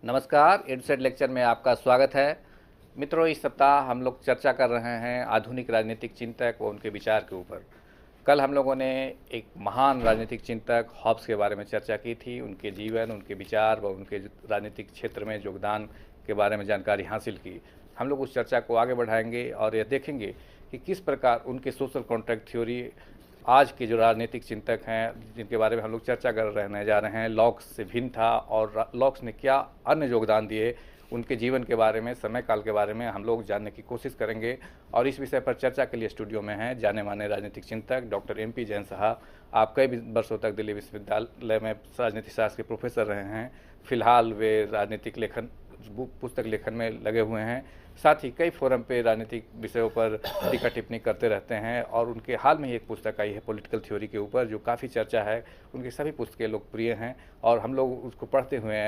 नमस्कार, ad set lecture में आपका स्वागत है। मित्रों, इस सप्ताह हम लोग चर्चा कर रहे हैं आधुनिक राजनीतिक चिंतक व उनके विचार के ऊपर। कल हम लोगों ने एक महान राजनीतिक चिंतक हॉब्स के बारे में चर्चा की थी, उनके जीवन, उनके विचार व उनके राजनीतिक क्षेत्र में योगदान के बारे में जानकारी हासिल की। हम लोग उस चर्चा को आगे बढ़ाएंगे और यह देखेंगे कि किस प्रकार उनके सोशल कॉन्ट्रैक्ट थ्योरी आज के जो राजनीतिक चिंतक हैं जिनके बारे में हम लोग चर्चा कर रहने जा रहे हैं, लॉक्स से भिन्न था और लॉक्स ने क्या अन्य योगदान दिए, उनके जीवन के बारे में, समय काल के बारे में हम लोग जानने की कोशिश करेंगे। और इस विषय पर चर्चा के लिए स्टूडियो में हैं जाने माने राजनीतिक चिंतक डॉक्टर MP जैन साहब। आप कई वर्षों तक दिल्ली विश्वविद्यालय में राजनीति शास्त्र के प्रोफेसर रहे हैं। फिलहाल वे राजनीतिक लेखन, पुस्तक लेखन में लगे हुए हैं। साथ ही कई फोरम पे राजनीतिक विषयों पर टीका टिप्पणी करते रहते हैं और उनके हाल में ही एक पुस्तक आई है पॉलिटिकल थ्योरी के ऊपर, जो काफ़ी चर्चा है। उनकी सभी पुस्तकें लोकप्रिय हैं और हम लोग उसको पढ़ते हुए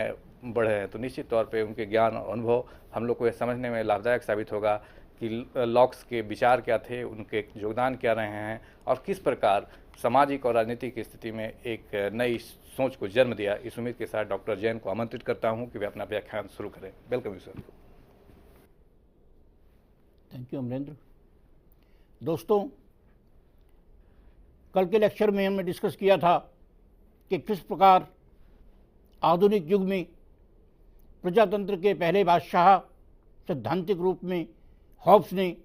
बढ़े हैं, तो निश्चित तौर पे उनके ज्ञान और अनुभव हम लोग को यह समझने में लाभदायक साबित होगा कि लॉक्स के विचार क्या थे, उनके योगदान क्या रहे हैं और किस प्रकार सामाजिक और राजनीतिक स्थिति में एक नई सोच को जन्म दिया। इस उम्मीद के साथ डॉक्टर जैन को आमंत्रित करता हूं कि वे अपना व्याख्यान शुरू करें। Welcome sir. Thank you Amarendra. दोस्तों, कल के लेक्चर में हमने डिस्कस किया था कि किस प्रकार आधुनिक युग में प्रजातंत्र के पहले बादशाह सैद्धांतिक रूप में हॉब्स ने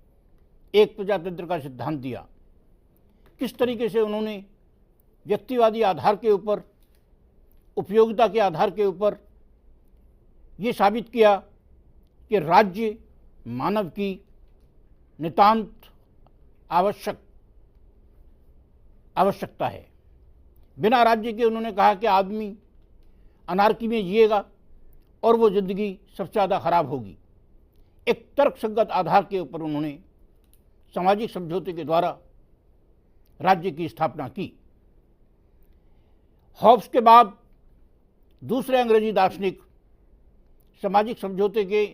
एक प्रजातंत्र का सिद्धांत दिया। किस तरीके से उन्होंने व्यक्तिवादी आधार के ऊपर, उपयोगिता के आधार के ऊपर ये साबित किया कि राज्य मानव की नितांत आवश्यकता है। बिना राज्य के उन्होंने कहा कि आदमी अनार्की में जिएगा और वो ज़िंदगी सबसे ज़्यादा खराब होगी। एक तर्कसंगत आधार के ऊपर उन्होंने सामाजिक समझौते के द्वारा राज्य की स्थापना की। हॉब्स के बाद दूसरे अंग्रेजी दार्शनिक, सामाजिक समझौते के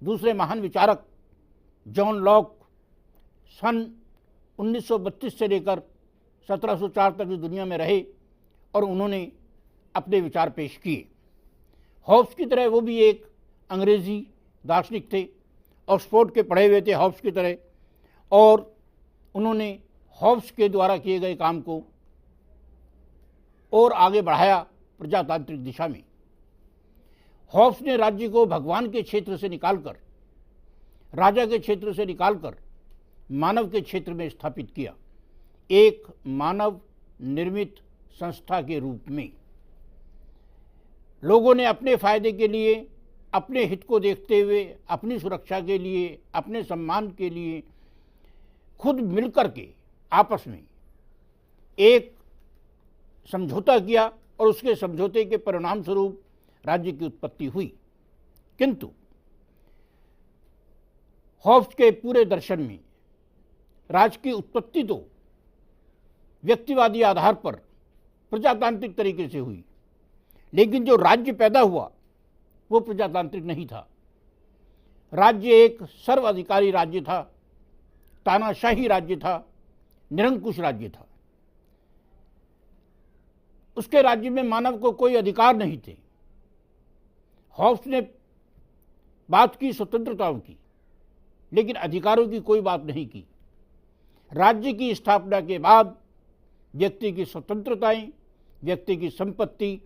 दूसरे महान विचारक जॉन लॉक सन 1932 से लेकर 1704 तक इस दुनिया में रहे और उन्होंने अपने विचार पेश किए। हॉब्स की तरह वो भी एक अंग्रेजी दार्शनिक थे, ऑक्सफोर्ड के पढ़े हुए थे हॉब्स की तरह, और उन्होंने हॉब्स के द्वारा किए गए काम को और आगे बढ़ाया प्रजातांत्रिक दिशा में। हॉब्स ने राज्य को भगवान के क्षेत्र से निकालकर, राजा के क्षेत्र से निकालकर मानव के क्षेत्र में स्थापित किया, एक मानव निर्मित संस्था के रूप में। लोगों ने अपने फायदे के लिए, अपने हित को देखते हुए, अपनी सुरक्षा के लिए, अपने सम्मान के लिए खुद मिलकर के आपस में एक समझौता किया और उसके समझौते के परिणाम स्वरूप राज्य की उत्पत्ति हुई। किंतु हॉब्स के पूरे दर्शन में राज्य की उत्पत्ति तो व्यक्तिवादी आधार पर प्रजातांत्रिक तरीके से हुई, लेकिन जो राज्य पैदा हुआ वो प्रजातांत्रिक नहीं था। राज्य एक सर्वाधिकारी राज्य था, तानाशाही राज्य था, निरंकुश राज्य था। उसके राज्य में मानव को कोई अधिकार नहीं थे। हॉब्स ने बात की स्वतंत्रताओं की, लेकिन अधिकारों की कोई बात नहीं की। राज्य की स्थापना के बाद व्यक्ति की स्वतंत्रताएं, व्यक्ति की संपत्ति,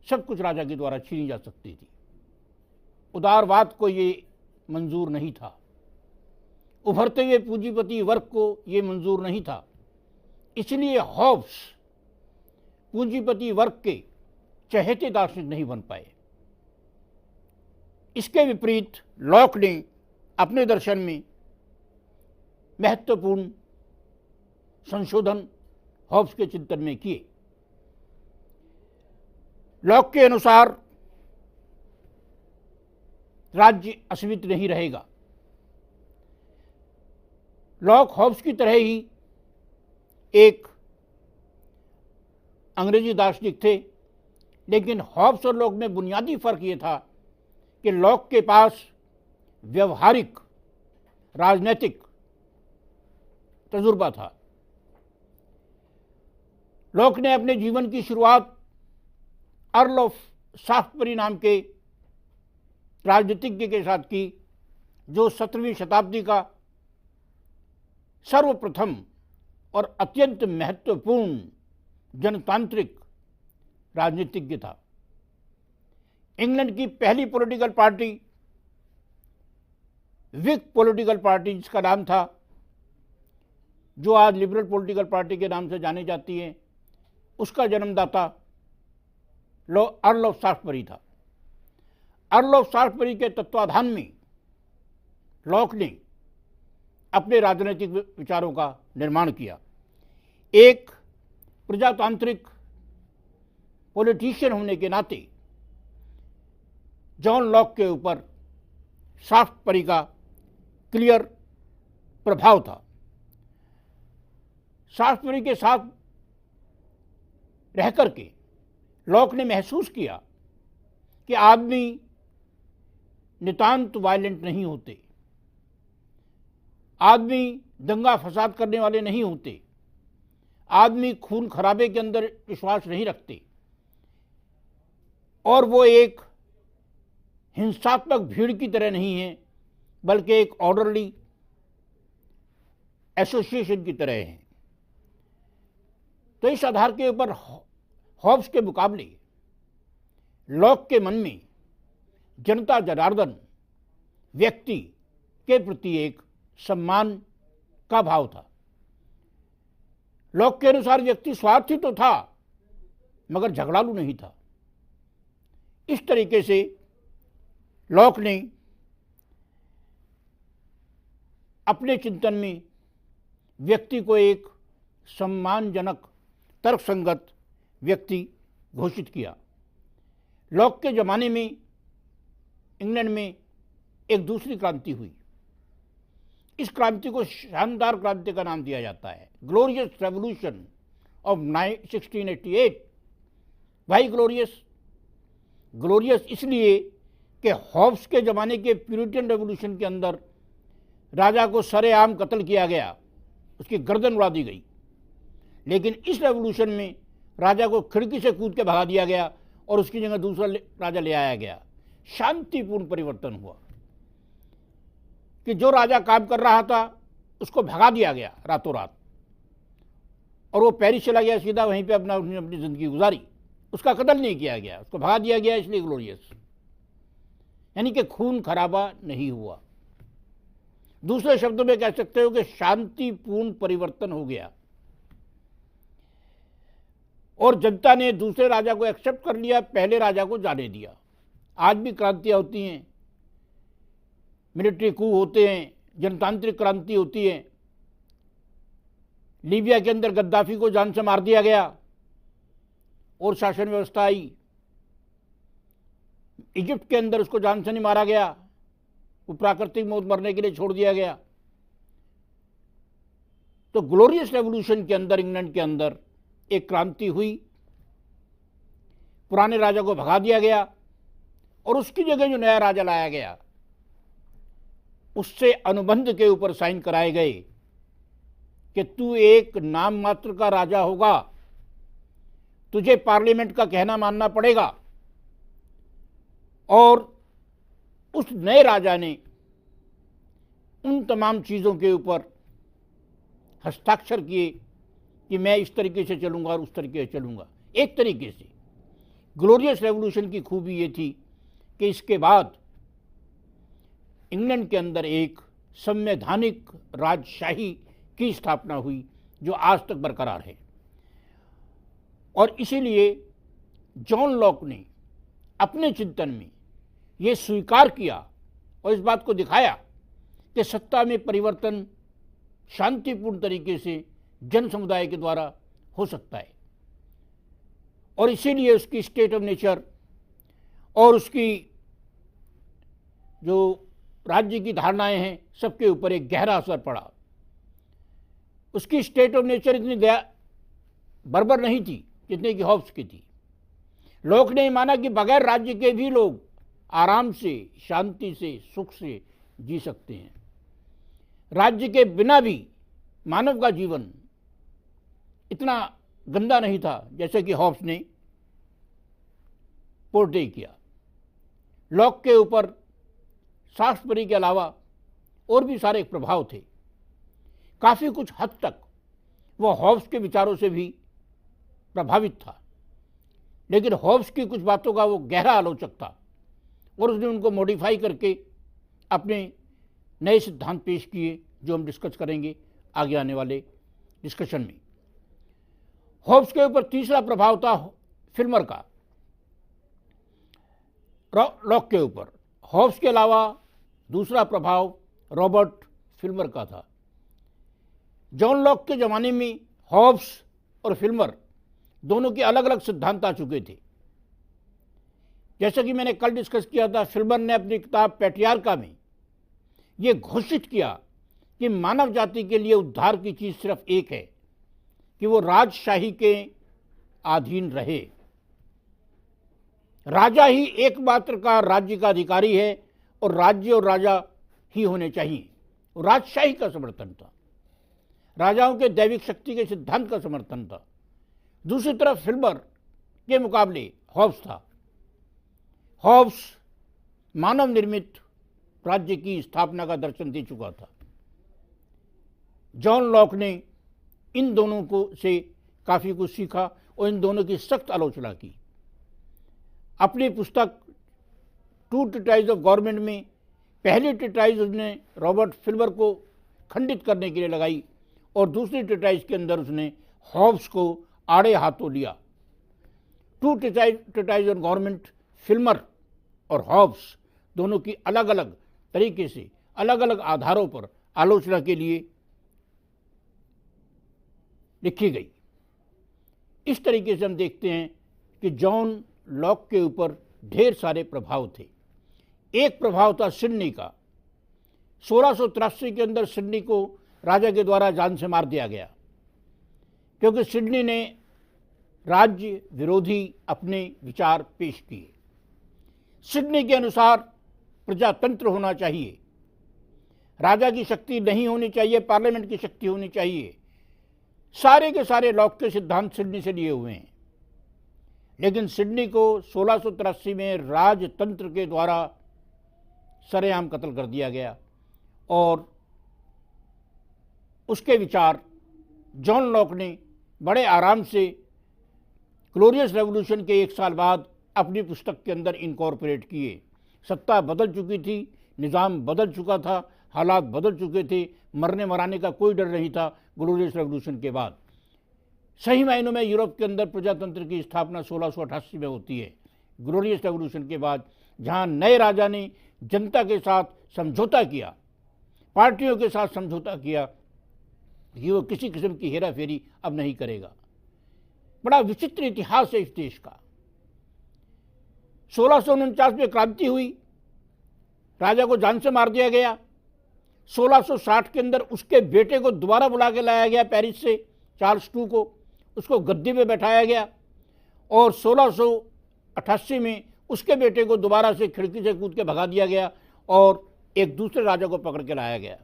सब कुछ राजा के द्वारा छीनी जा सकती थी। उदारवाद को ये मंजूर नहीं था, उभरते हुए पूंजीपति वर्ग को ये मंजूर नहीं था। इसलिए हॉब्स पूंजीपति वर्ग के चहेते दार्शनिक नहीं बन पाए। इसके विपरीत लॉक ने अपने दर्शन में महत्वपूर्ण संशोधन हॉब्स के चिंतन में किए। लॉक के अनुसार राज्य असीमित नहीं रहेगा। लॉक हॉब्स की तरह ही एक अंग्रेजी दार्शनिक थे, लेकिन हॉब्स और लॉक में बुनियादी फर्क ये था कि लॉक के पास व्यवहारिक राजनीतिक तजुर्बा था। लॉक ने अपने जीवन की शुरुआत अर्ल ऑफ शाफ्टसबरी नाम के राजनीतिज्ञ के साथ की, जो 17वीं शताब्दी का सर्वप्रथम और अत्यंत महत्वपूर्ण जनतांत्रिक राजनीतिज्ञ था। इंग्लैंड की पहली political party Whig political party, जिसका नाम था, जो आज लिबरल पॉलिटिकल पार्टी के नाम से जानी जाती है, उसका जन्मदाता अर्ल ऑफ शाफ्टसबरी था। अर्ल ऑफ शाफ्टसबरी के तत्वाधान में लॉक ने अपने राजनीतिक विचारों का निर्माण किया। एक प्रजातांत्रिक पॉलिटिशियन होने के नाते जॉन लॉक के ऊपर शाफ्टसबरी का क्लियर प्रभाव था। शाफ्टसबरी के साथ रह करके लॉक ने महसूस किया कि आदमी नितांत वायलेंट नहीं होते, आदमी दंगा फसाद करने वाले नहीं होते, आदमी खून खराबे के अंदर विश्वास नहीं रखते, और वो एक हिंसात्मक भीड़ की तरह नहीं है, बल्कि एक ऑर्डरली एसोसिएशन की तरह है। तो इस आधार के ऊपर हॉब्स के मुकाबले लॉक के मन में जनता जनार्दन व्यक्ति के प्रति एक सम्मान का भाव था। लॉक के अनुसार व्यक्ति स्वार्थी तो था, मगर झगड़ालू नहीं था। इस तरीके से लॉक ने अपने चिंतन में व्यक्ति को एक सम्मानजनक तर्कसंगत व्यक्ति घोषित किया। लॉक के ज़माने में इंग्लैंड में एक दूसरी क्रांति हुई। इस क्रांति को शानदार क्रांति का नाम दिया जाता है, ग्लोरियस रेवोल्यूशन ऑफ 1688। भाई ग्लोरियस इसलिए कि हॉब्स के ज़माने के प्यूरिटन रेवोल्यूशन के अंदर राजा को सरेआम कत्ल किया गया, उसकी गर्दन उड़ा दी गई। लेकिन इस रेवोल्यूशन में राजा को खिड़की से कूद के भगा दिया गया और उसकी जगह दूसरा राजा ले आया गया। शांतिपूर्ण परिवर्तन हुआ कि जो राजा काम कर रहा था उसको भगा दिया गया रातों रात, और वो पेरिस चला गया, सीधा वहीं पे अपनी ज़िंदगी गुजारी। उसका कत्ल नहीं किया गया, उसको भगा दिया गया, इसलिए ग्लोरियस, यानी कि खून खराबा नहीं हुआ। दूसरे शब्दों में कह सकते हो कि शांतिपूर्ण परिवर्तन हो गया और जनता ने दूसरे राजा को एक्सेप्ट कर लिया, पहले राजा को जाने दिया। आज भी क्रांतियां होती हैं, मिलिट्री कू होते हैं, जनतांत्रिक क्रांति होती है। लीबिया के अंदर गद्दाफी को जान से मार दिया गया और शासन व्यवस्था आई। इजिप्ट के अंदर उसको जान से नहीं मारा गया, वो प्राकृतिक मौत मरने के लिए छोड़ दिया गया। तो ग्लोरियस रेवोल्यूशन के अंदर इंग्लैंड के अंदर एक क्रांति हुई, पुराने राजा को भगा दिया गया और उसकी जगह जो नया राजा लाया गया उससे अनुबंध के ऊपर साइन कराए गए कि तू एक नाम मात्र का राजा होगा, तुझे पार्लियामेंट का कहना मानना पड़ेगा। और उस नए राजा ने उन तमाम चीज़ों के ऊपर हस्ताक्षर किए कि मैं इस तरीके से चलूँगा और उस तरीके से चलूँगा। एक तरीके से ग्लोरियस रेवोल्यूशन की खूबी ये थी कि इसके बाद इंग्लैंड के अंदर एक संवैधानिक राजशाही की स्थापना हुई जो आज तक बरकरार है। और इसीलिए जॉन लॉक ने अपने चिंतन में ये स्वीकार किया और इस बात को दिखाया कि सत्ता में परिवर्तन शांतिपूर्ण तरीके से जन समुदाय के द्वारा हो सकता है। और इसीलिए उसकी स्टेट ऑफ नेचर और उसकी जो राज्य की धारणाएं हैं, सबके ऊपर एक गहरा असर पड़ा। उसकी स्टेट ऑफ नेचर इतनी बर्बर नहीं थी जितने की हॉब्स की थी। लोक ने माना कि बगैर राज्य के भी लोग आराम से, शांति से, सुख से जी सकते हैं। राज्य के बिना भी मानव का जीवन इतना गंदा नहीं था जैसे कि हॉब्स ने पोर्ट्रे किया। लॉक के ऊपर शास्त्री के अलावा और भी सारे प्रभाव थे। काफ़ी कुछ हद तक वह हॉब्स के विचारों से भी प्रभावित था, लेकिन हॉब्स की कुछ बातों का वो गहरा आलोचक था और उसने उनको मॉडिफाई करके अपने नए सिद्धांत पेश किए, जो हम डिस्कस करेंगे आगे आने वाले डिस्कशन में। हॉब्स के ऊपर तीसरा प्रभाव था फिल्मर का लॉक के ऊपर। हॉब्स के अलावा दूसरा प्रभाव रॉबर्ट फिल्मर का था। जॉन लॉक के ज़माने में हॉब्स और फिल्मर दोनों के अलग अलग सिद्धांत आ चुके थे। जैसा कि मैंने कल डिस्कस किया था, फिल्मर ने अपनी किताब पैट्रियार्का में ये घोषित किया कि मानव जाति के लिए उद्धार की चीज़ सिर्फ एक है कि वो राजशाही के अधीन रहे। राजा ही एकमात्र का राज्य का अधिकारी है और राज्य और राजा ही होने चाहिए। राजशाही का समर्थन था, राजाओं के दैविक शक्ति के सिद्धांत का समर्थन था। दूसरी तरफ फिल्मर के मुकाबले हॉब्स था। हॉब्स मानव निर्मित राज्य की स्थापना का दर्शन दे चुका था। जॉन लॉक ने इन दोनों को से काफ़ी कुछ सीखा और इन दोनों की सख्त आलोचना की। अपनी पुस्तक टू ट्रीटाइज ऑफ गवर्नमेंट में पहली ट्रीटाइज उसने रॉबर्ट फिल्मर को खंडित करने के लिए लगाई और दूसरी ट्रीटाइज के अंदर उसने हॉब्स को आड़े हाथों लिया। Two treatise on government Filmer और हॉब्स दोनों की अलग अलग तरीके से, अलग अलग आधारों पर आलोचना के लिए लिखी गई। इस तरीके से हम देखते हैं कि जॉन लॉक के ऊपर ढेर सारे प्रभाव थे। एक प्रभाव था सिडनी का। 1683 के अंदर सिडनी को राजा के द्वारा जान से मार दिया गया, क्योंकि सिडनी ने राज्य विरोधी अपने विचार पेश किए। सिडनी के अनुसार प्रजातंत्र होना चाहिए, राजा की शक्ति नहीं होनी चाहिए, पार्लियामेंट की शक्ति होनी चाहिए। सारे के सारे लॉक के सिद्धांत सिडनी से लिए हुए हैं, लेकिन सिडनी को 1683 में राजतंत्र के द्वारा सरेआम कत्ल कर दिया गया और उसके विचार जॉन लॉक ने बड़े आराम से ग्लोरियस रेवोल्यूशन के 1 साल बाद अपनी पुस्तक के अंदर इनकॉर्पोरेट किए। सत्ता बदल चुकी थी, निज़ाम बदल चुका था, हालात बदल चुके थे, मरने मराने का कोई डर नहीं था। ग्लोरियस रेवोल्यूशन के बाद सही मायनों में यूरोप के अंदर प्रजातंत्र की स्थापना 1688 में होती है। ग्लोरियस रेवोल्यूशन के बाद जहां नए राजा ने जनता के साथ समझौता किया, पार्टियों के साथ समझौता किया कि वो किसी किस्म की हेरा फेरी अब नहीं करेगा। बड़ा विचित्र इतिहास है इस देश का। 1649 में क्रांति हुई, राजा को जान से मार दिया गया। 1660 के अंदर उसके बेटे को दोबारा बुला के लाया गया पेरिस से, चार्ल्स II को, उसको गद्दी पे बैठाया गया और 1688 में उसके बेटे को दोबारा से खिड़की से कूद के भगा दिया गया और एक दूसरे राजा को पकड़ के लाया गया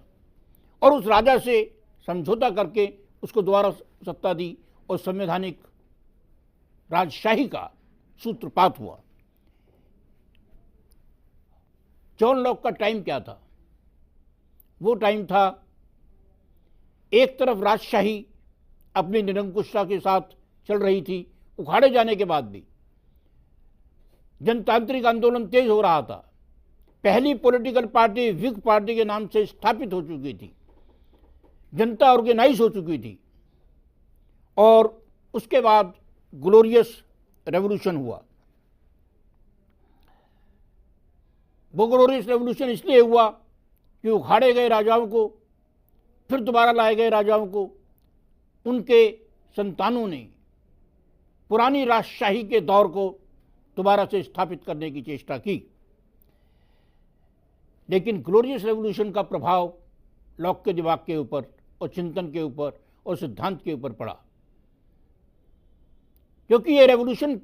और उस राजा से समझौता करके उसको दोबारा सत्ता दी और संवैधानिक राजशाही का सूत्रपात हुआ। जॉन लॉक का टाइम क्या था? वो टाइम था, एक तरफ राजशाही अपनी निरंकुशता के साथ चल रही थी, उखाड़े जाने के बाद भी जनतांत्रिक आंदोलन तेज हो रहा था। पहली पॉलिटिकल पार्टी विग पार्टी के नाम से स्थापित हो चुकी थी, जनता ऑर्गेनाइज हो चुकी थी और उसके बाद ग्लोरियस रेवोल्यूशन हुआ। वो ग्लोरियस रेवोल्यूशन इसलिए हुआ कि उखाड़े गए राजाओं को फिर दोबारा लाए गए राजाओं को उनके संतानों ने पुरानी राजशाही के दौर को दोबारा से स्थापित करने की चेष्टा की। लेकिन ग्लोरियस रेवोल्यूशन का प्रभाव लॉक के दिमाग के ऊपर और चिंतन के ऊपर और सिद्धांत के ऊपर पड़ा, क्योंकि यह रेवोल्यूशन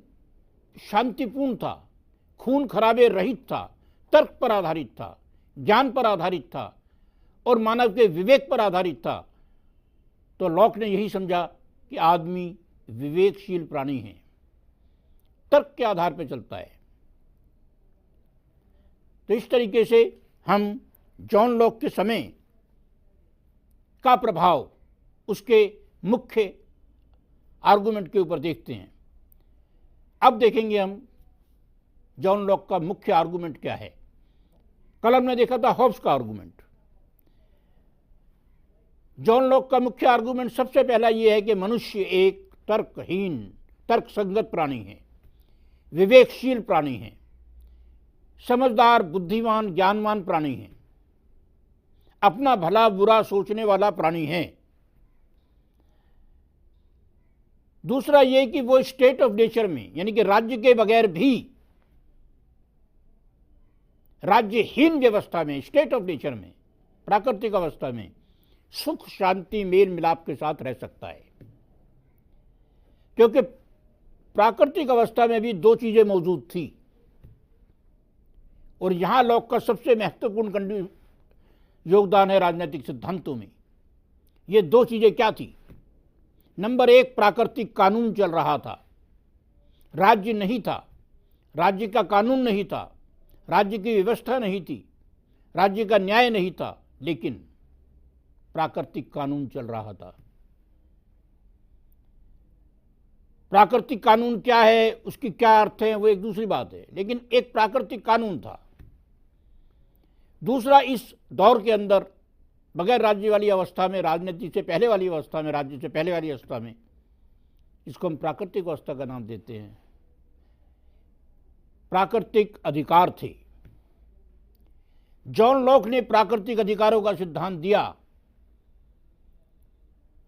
शांतिपूर्ण था, खून खराबे रहित था, तर्क पर आधारित था, ज्ञान पर आधारित था और मानव के विवेक पर आधारित था। तो लॉक ने यही समझा कि आदमी विवेकशील प्राणी है, तर्क के आधार पर चलता है। तो इस तरीके से हम जॉन लॉक के समय का प्रभाव उसके मुख्य आर्गुमेंट के ऊपर देखते हैं। अब देखेंगे हम जॉन लॉक का मुख्य आर्गुमेंट क्या है। कल हमने देखा था हॉब्स का आर्गुमेंट। जॉन लॉक का मुख्य आर्गुमेंट सबसे पहला यह है कि मनुष्य एक तर्कहीन, तर्कसंगत प्राणी है, विवेकशील प्राणी है, समझदार, बुद्धिमान, ज्ञानवान प्राणी है, अपना भला बुरा सोचने वाला प्राणी है। दूसरा यह कि वो स्टेट ऑफ नेचर में, यानी कि राज्य के बगैर भी, राज्यहीन व्यवस्था में, स्टेट ऑफ नेचर में, प्राकृतिक अवस्था में सुख, शांति, मेल मिलाप के साथ रह सकता है। क्योंकि प्राकृतिक अवस्था में भी दो चीजें मौजूद थी और यहां लॉक का सबसे महत्वपूर्ण योगदान है राजनीतिक सिद्धांतों में। ये दो चीजें क्या थी? नंबर एक, प्राकृतिक कानून चल रहा था, राज्य नहीं था, राज्य का कानून नहीं था, राज्य की व्यवस्था नहीं थी, राज्य का न्याय नहीं था, लेकिन प्राकृतिक कानून चल रहा था। प्राकृतिक कानून क्या है, उसकी क्या अर्थ है, वो एक दूसरी बात है, लेकिन एक प्राकृतिक कानून था। दूसरा, इस दौर के अंदर बगैर राज्य वाली अवस्था में, राजनीति से पहले वाली अवस्था में, राज्य से पहले वाली अवस्था में, इसको हम प्राकृतिक अवस्था का नाम देते हैं, प्राकृतिक अधिकार थे। जॉन लॉक ने प्राकृतिक अधिकारों का सिद्धांत दिया।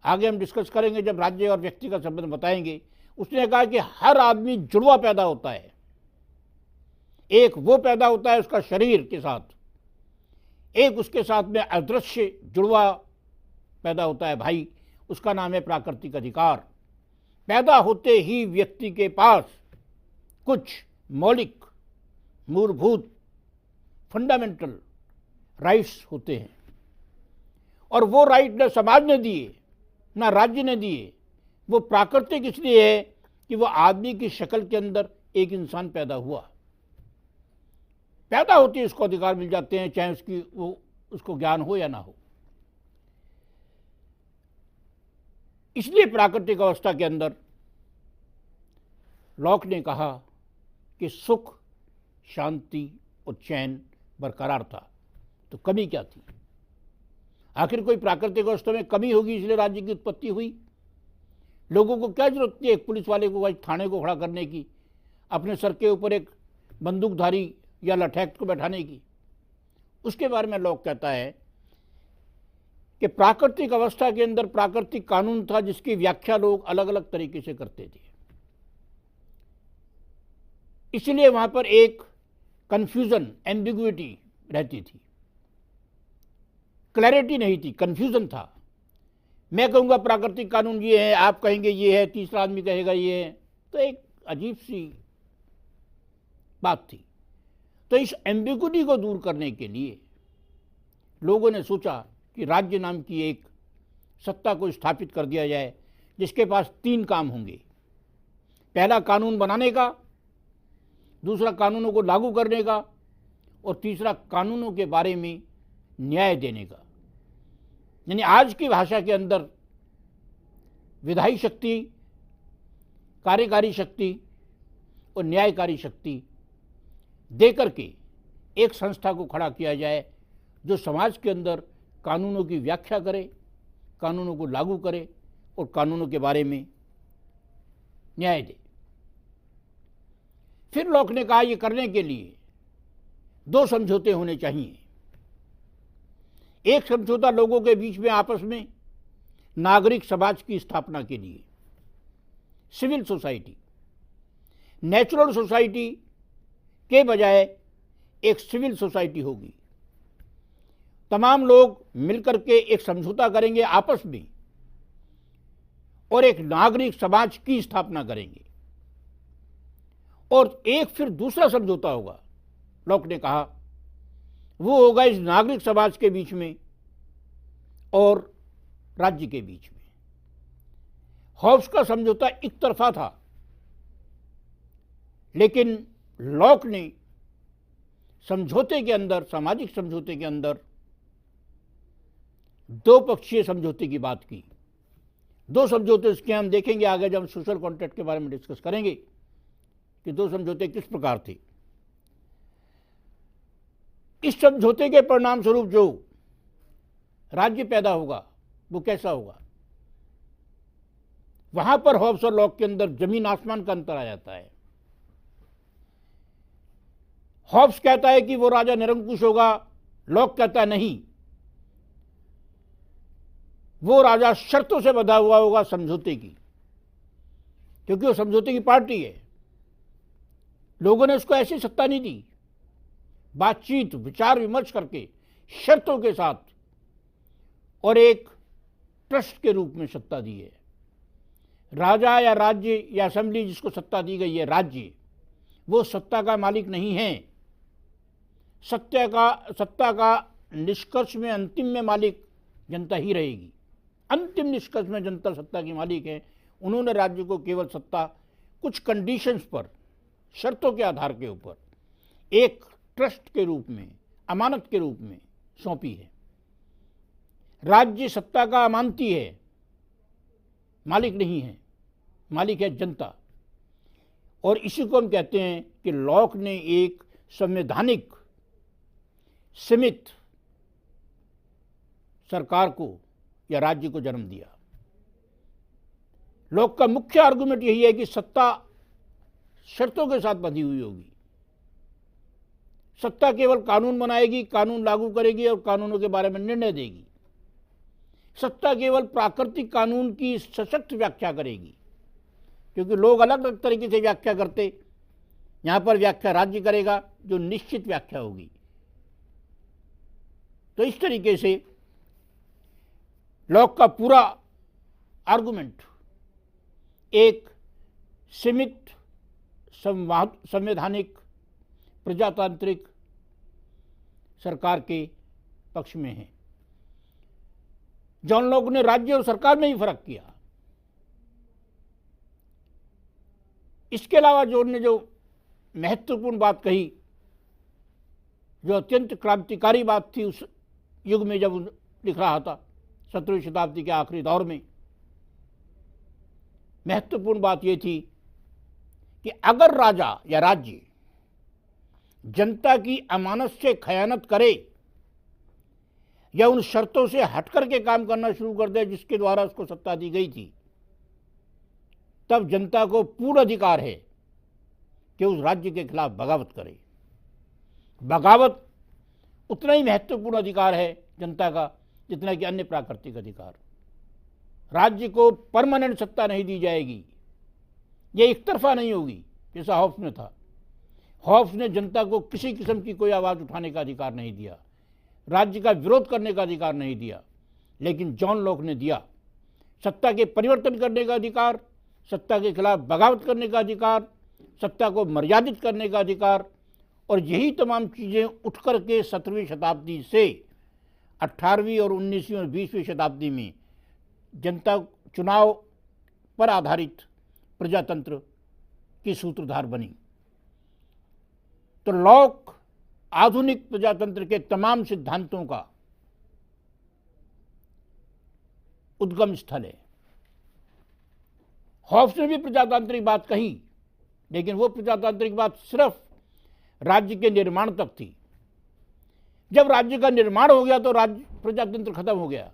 आगे हम डिस्कस करेंगे जब राज्य और व्यक्ति का संबंध बताएंगे। उसने कहा कि हर आदमी जुड़वा पैदा होता है। एक वो पैदा होता है उसका शरीर के साथ, एक उसके साथ में अदृश्य जुड़वा पैदा होता है भाई, उसका नाम है प्राकृतिक अधिकार। पैदा होते ही व्यक्ति के पास कुछ मौलिक, मूलभूत, फंडामेंटल राइट्स होते हैं और वो राइट न समाज ने दिए ना राज्य ने दिए। वो प्राकृतिक इसलिए है कि वो आदमी की शक्ल के अंदर एक इंसान पैदा हुआ, पैदा होती है उसको अधिकार मिल जाते हैं, चाहे उसको ज्ञान हो या ना हो। इसलिए प्राकृतिक अवस्था के अंदर लॉक ने कहा कि सुख, शांति और चैन बरकरार था। तो कमी क्या थी? आखिर कोई प्राकृतिक अवस्था में कमी होगी, इसलिए राज्य की उत्पत्ति हुई। लोगों को क्या जरूरत थी एक पुलिस वाले को थाने को खड़ा करने की, अपने सर के ऊपर एक बंदूकधारी या लठैत को बैठाने की? उसके बारे में लॉक कहता है कि प्राकृतिक अवस्था के अंदर प्राकृतिक कानून था जिसकी व्याख्या लोग अलग अलग तरीके से करते थे। इसलिए वहां पर एक कंफ्यूजन, एम्बिग्विटी रहती थी, क्लैरिटी नहीं थी, कंफ्यूजन था। मैं कहूंगा प्राकृतिक कानून ये है, आप कहेंगे ये है, तीसरा आदमी कहेगा ये है, तो एक अजीब सी बात थी। तो इस एम्बिग्विटी को दूर करने के लिए लोगों ने सोचा कि राज्य नाम की एक सत्ता को स्थापित कर दिया जाए जिसके पास तीन काम होंगे। पहला, कानून बनाने का, दूसरा, कानूनों को लागू करने का, और तीसरा, कानूनों के बारे में न्याय देने का। यानी आज की भाषा के अंदर विधायी शक्ति, कार्यकारी शक्ति और न्यायकारी शक्ति देकर के एक संस्था को खड़ा किया जाए जो समाज के अंदर कानूनों की व्याख्या करे, कानूनों को लागू करे और कानूनों के बारे में न्याय दे। फिर लॉक ने कहा ये करने के लिए दो समझौते होने चाहिए। एक समझौता लोगों के बीच में आपस में नागरिक समाज की स्थापना के लिए, सिविल सोसाइटी, नेचुरल सोसाइटी के बजाय एक सिविल सोसाइटी होगी तमाम लोग मिलकर के एक समझौता करेंगे आपस में और एक नागरिक समाज की स्थापना करेंगे और एक फिर दूसरा समझौता होगा, लॉक ने कहा, वो होगा इस नागरिक समाज के बीच में और राज्य के बीच में। हॉब्स का समझौता एक तरफा था, लेकिन लॉक ने समझौते के अंदर, सामाजिक समझौते के अंदर दो पक्षीय समझौते की बात की। दो समझौते इसके हम देखेंगे आगे जब हम सोशल कॉन्ट्रैक्ट के बारे में डिस्कस करेंगे कि दो समझौते किस प्रकार थे। इस समझौते के परिणाम स्वरूप जो राज्य पैदा होगा वो कैसा होगा, वहां पर हॉब्स और लॉक के अंदर जमीन आसमान का अंतर आ जाता है। हॉब्स कहता है कि वो राजा निरंकुश होगा, लॉक कहता है नहीं, वो राजा शर्तों से बंधा हुआ होगा समझौते की, क्योंकि वो समझौते की पार्टी है। लोगों ने उसको ऐसी सत्ता नहीं दी, बातचीत विचार विमर्श करके शर्तों के साथ और एक ट्रस्ट के रूप में सत्ता दी है। राजा या राज्य या असेंबली जिसको सत्ता दी गई है, राज्य, वो सत्ता का मालिक नहीं है। सत्ता का निष्कर्ष में अंतिम में मालिक जनता ही रहेगी। अंतिम निष्कर्ष में जनता सत्ता की मालिक है। उन्होंने राज्य को केवल सत्ता कुछ कंडीशंस पर, शर्तों के आधार के ऊपर एक ट्रस्ट के रूप में, अमानत के रूप में सौंपी है। राज्य सत्ता का अमानती है, मालिक नहीं है, मालिक है जनता। और इसी को हम कहते हैं कि लॉक ने एक संवैधानिक सीमित सरकार को या राज्य को जन्म दिया। लॉक का मुख्य आर्गुमेंट यही है कि सत्ता शर्तों के साथ बंधी हुई होगी। सत्ता केवल कानून बनाएगी, कानून लागू करेगी और कानूनों के बारे में निर्णय देगी। सत्ता केवल प्राकृतिक कानून की सशक्त व्याख्या करेगी, क्योंकि लोग अलग अलग तरीके से व्याख्या करते। यहां पर व्याख्या राज्य करेगा जो निश्चित व्याख्या होगी। तो इस तरीके से लॉक का पूरा आर्गुमेंट एक सीमित संवैधानिक प्रजातांत्रिक सरकार के पक्ष में है। जॉन लॉक ने राज्य और सरकार में ही फर्क किया। इसके अलावा जॉन ने जो महत्वपूर्ण बात कही, जो अत्यंत क्रांतिकारी बात थी उस युग में जब लिख रहा था, 17वीं शताब्दी के आखिरी दौर में, महत्वपूर्ण बात यह थी कि अगर राजा या राज्य जनता की अमानत से खयानत करे या उन शर्तों से हटकर के काम करना शुरू कर दे जिसके द्वारा उसको सत्ता दी गई थी, तब जनता को पूर्ण अधिकार है कि उस राज्य के खिलाफ बगावत करे। बगावत उतना ही महत्वपूर्ण अधिकार है जनता का जितना कि अन्य प्राकृतिक अधिकार। राज्य को परमानेंट सत्ता नहीं दी जाएगी, ये एक तरफा नहीं होगी जैसा हॉब्स में था। हॉब्स ने जनता को किसी किस्म की कोई आवाज़ उठाने का अधिकार नहीं दिया, राज्य का विरोध करने का अधिकार नहीं दिया, लेकिन जॉन लॉक ने दिया। सत्ता के परिवर्तन करने का अधिकार, सत्ता के खिलाफ बगावत करने का अधिकार, सत्ता को मर्यादित करने का अधिकार, और यही तमाम चीज़ें उठ कर के 17वीं शताब्दी से 18वीं और 19वीं और 20वीं शताब्दी में जनता चुनाव पर आधारित प्रजातंत्र की सूत्रधार बनी। तो लॉक आधुनिक प्रजातंत्र के तमाम सिद्धांतों का उद्गम स्थल है। हॉब्स ने भी प्रजातांत्रिक बात कही, लेकिन वो प्रजातांत्रिक बात सिर्फ राज्य के निर्माण तक थी। जब राज्य का निर्माण हो गया तो राज्य प्रजातंत्र खत्म हो गया।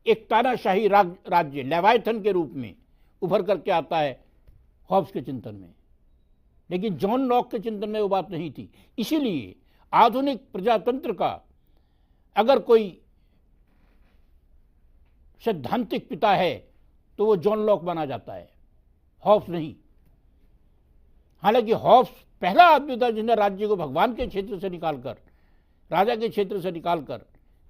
एक तानाशाही राज्य लेवायथन के रूप में उभर करके आता है हॉब्स के चिंतन में, लेकिन जॉन लॉक के चिंतन में वो बात नहीं थी। इसीलिए आधुनिक प्रजातंत्र का अगर कोई सैद्धांतिक पिता है तो वो जॉन लॉक माना जाता है, हॉब्स नहीं। हालांकि हॉब्स पहला आदमी था जिसने राज्य को भगवान के क्षेत्र से निकालकर, राजा के क्षेत्र से निकालकर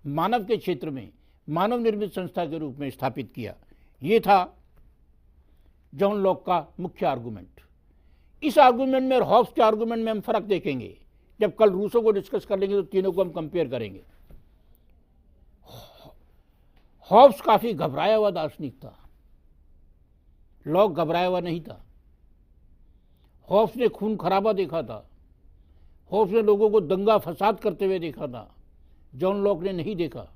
मानव के क्षेत्र में मानव निर्मित संस्था के रूप में स्थापित किया। ये था जॉन लॉक का मुख्य आर्गुमेंट। इस आर्गुमेंट में और हॉब्स के आर्गुमेंट में हम फर्क देखेंगे। जब कल रूसो को डिस्कस कर लेंगे तो तीनों को हम कंपेयर करेंगे। हॉब्स काफी घबराया हुआ दार्शनिक था, लॉक घबराया हुआ नहीं था। हॉब्स ने खून खराबा देखा था, हॉब्स ने लोगों को दंगा फसाद करते हुए देखा था, जॉन लॉक ने नहीं देखा।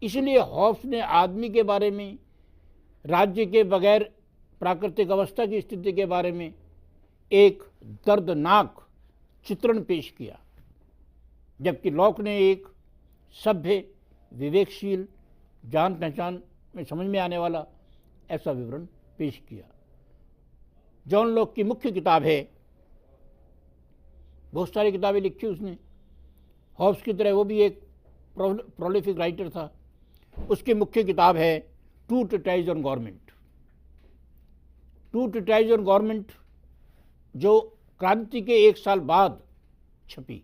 इसलिए हॉब्स ने आदमी के बारे में, राज्य के बगैर प्राकृतिक अवस्था की स्थिति के बारे में एक दर्दनाक चित्रण पेश किया, जबकि लॉक ने एक सभ्य, विवेकशील, जान पहचान में समझ में आने वाला ऐसा विवरण पेश किया। जॉन लॉक की मुख्य किताब है, बहुत सारी किताबें लिखी उसने, हॉब्स की तरह वो भी एक प्रोलिफिक राइटर था। उसकी मुख्य किताब है two treatise on government. Two treatise on government जो क्रांति के एक साल बाद छपी।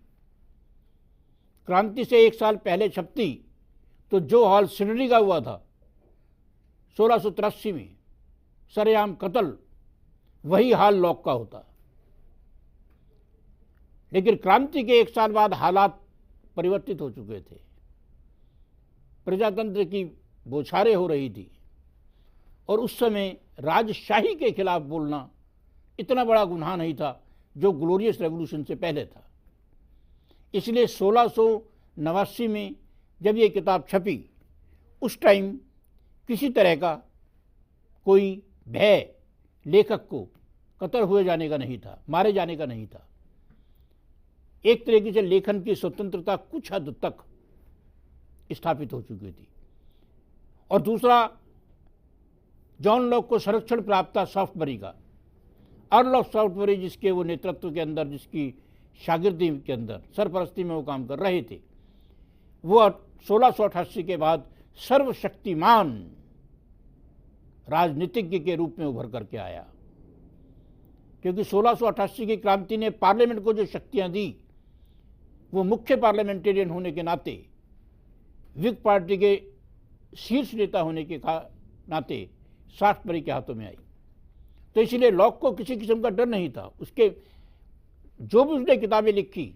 क्रांति से एक साल पहले छपती तो जो हाल सिडनी का हुआ था 1683 में, सरेआम कत्ल, वही हाल लॉक का होता। लेकिन क्रांति के एक साल बाद हालात परिवर्तित हो चुके थे। प्रजातंत्र की बौछारें हो रही थी और उस समय राजशाही के खिलाफ बोलना इतना बड़ा गुनाह नहीं था जो ग्लोरियस रेवोल्यूशन से पहले था। इसलिए 1689 में जब ये किताब छपी, उस टाइम किसी तरह का कोई भय लेखक को कत्ल हुए जाने का नहीं था, मारे जाने का नहीं था। एक तरीके से लेखन की स्वतंत्रता कुछ हद तक स्थापित हो चुकी थी। और दूसरा, जॉन लॉक को संरक्षण प्राप्त था सॉफ्टबरी का। अर्ल ऑफ सॉफ्टबरी, जिसके वो नेतृत्व के अंदर, जिसकी शागिर्दी के अंदर, सरपरस्ती में वो काम कर रहे थे, वो 1688 के बाद सर्वशक्तिमान राजनीतिज्ञ के रूप में उभर करके आया। क्योंकि 1688 की क्रांति ने पार्लियामेंट को जो शक्तियां दी, वो मुख्य पार्लियामेंटेरियन होने के नाते, विग पार्टी के शीर्ष नेता होने के नाते सॉफ्टबरी के हाथों में आई। तो इसलिए लॉक को किसी किस्म का डर नहीं था। उसके जो भी उसने किताबें लिखी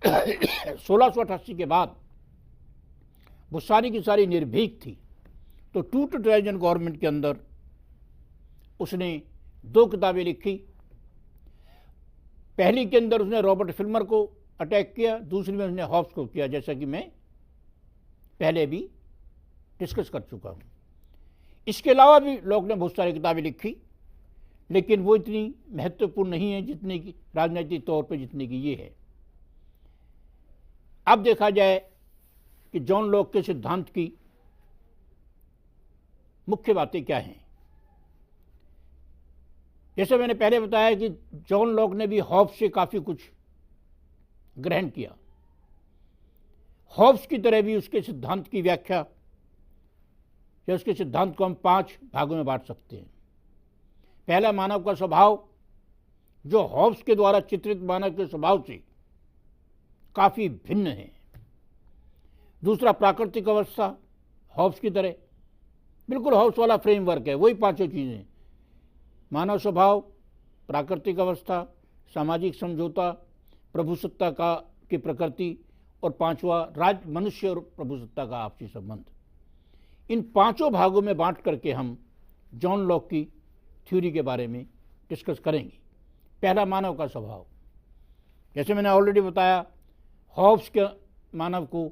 1688 के बाद, वो सारी की सारी निर्भीक थी। तो टू ट्रीटाइज ऑन गवर्नमेंट के अंदर उसने 2 किताबें लिखी। पहली के अंदर उसने रॉबर्ट फिल्मर को अटैक किया, दूसरी में उसने हॉब्स को किया, जैसा कि मैं पहले भी डिस्कस कर चुका हूं। इसके अलावा भी लॉक ने बहुत सारी किताबें लिखी, लेकिन वो इतनी महत्वपूर्ण नहीं है जितने की राजनीतिक तौर पर जितने की ये है। अब देखा जाए कि जॉन लॉक के सिद्धांत की मुख्य बातें क्या हैं। जैसे मैंने पहले बताया कि जॉन लॉक ने भी हॉब्स से काफी कुछ ग्रहण किया। हॉब्स की तरह भी उसके सिद्धांत की व्याख्या, या उसके सिद्धांत को हम 5 भागों में बांट सकते हैं। पहला, मानव का स्वभाव, जो हॉब्स के द्वारा चित्रित मानव के स्वभाव से काफी भिन्न है। दूसरा, प्राकृतिक अवस्था, हॉब्स की तरह बिल्कुल हॉब्स वाला फ्रेमवर्क है, वही 5 चीजें, मानव स्वभाव, प्राकृतिक अवस्था, सामाजिक समझौता, प्रभुसत्ता का की प्रकृति, और 5वां मनुष्य और प्रभुसत्ता का आपसी संबंध। इन 5 भागों में बांट करके हम जॉन लॉक की थ्योरी के बारे में डिस्कस करेंगे। पहला, मानव का स्वभाव। जैसे मैंने ऑलरेडी बताया, हॉब्स के मानव को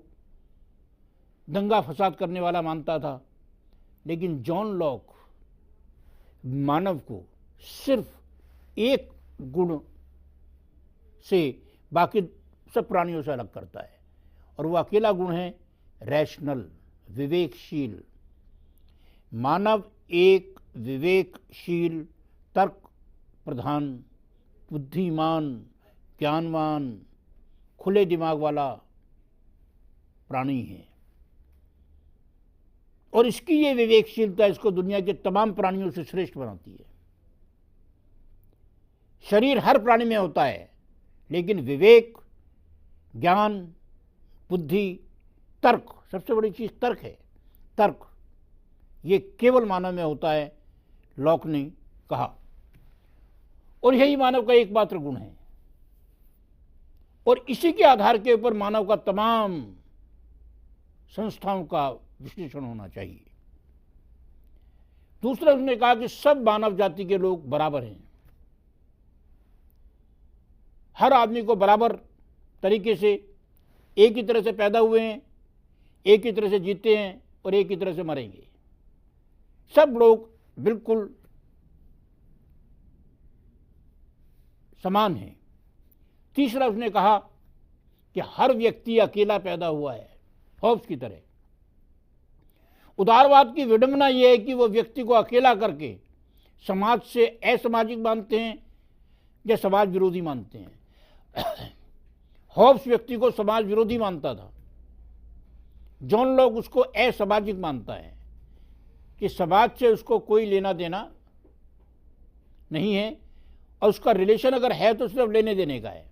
दंगा फसाद करने वाला मानता था, लेकिन जॉन लॉक मानव को सिर्फ एक गुण से बाकी सब प्राणियों से अलग करता है, और वो अकेला गुण है रैशनल, विवेकशील। मानव एक विवेकशील, तर्क प्रधान, बुद्धिमान, ज्ञानवान, खुले दिमाग वाला प्राणी है। और इसकी ये विवेकशीलता इसको दुनिया के तमाम प्राणियों से श्रेष्ठ बनाती है। शरीर हर प्राणी में होता है, लेकिन विवेक, ज्ञान, बुद्धि, तर्क, सबसे बड़ी चीज तर्क है। तर्क ये केवल मानव में होता है, लॉक ने कहा, और यही मानव का एकमात्र गुण है, और इसी के आधार के ऊपर मानव का तमाम संस्थाओं का विश्लेषण होना चाहिए। दूसरा उसने कहा कि सब मानव जाति के लोग बराबर हैं, हर आदमी को बराबर तरीके से एक ही तरह से पैदा हुए हैं, एक ही तरह से जीते हैं और एक ही तरह से मरेंगे। सब लोग बिल्कुल समान हैं। तीसरा उसने कहा कि हर व्यक्ति अकेला पैदा हुआ है, हॉब्स की तरह। उदारवाद की विडंबना यह है कि वह व्यक्ति को अकेला करके समाज से असामाजिक मानते हैं या समाज विरोधी मानते हैं। हॉब्स व्यक्ति को समाज विरोधी मानता था, जॉन लॉक उसको असामाजिक मानता है कि समाज से उसको कोई लेना देना नहीं है, और उसका रिलेशन अगर है तो सिर्फ लेने देने का है।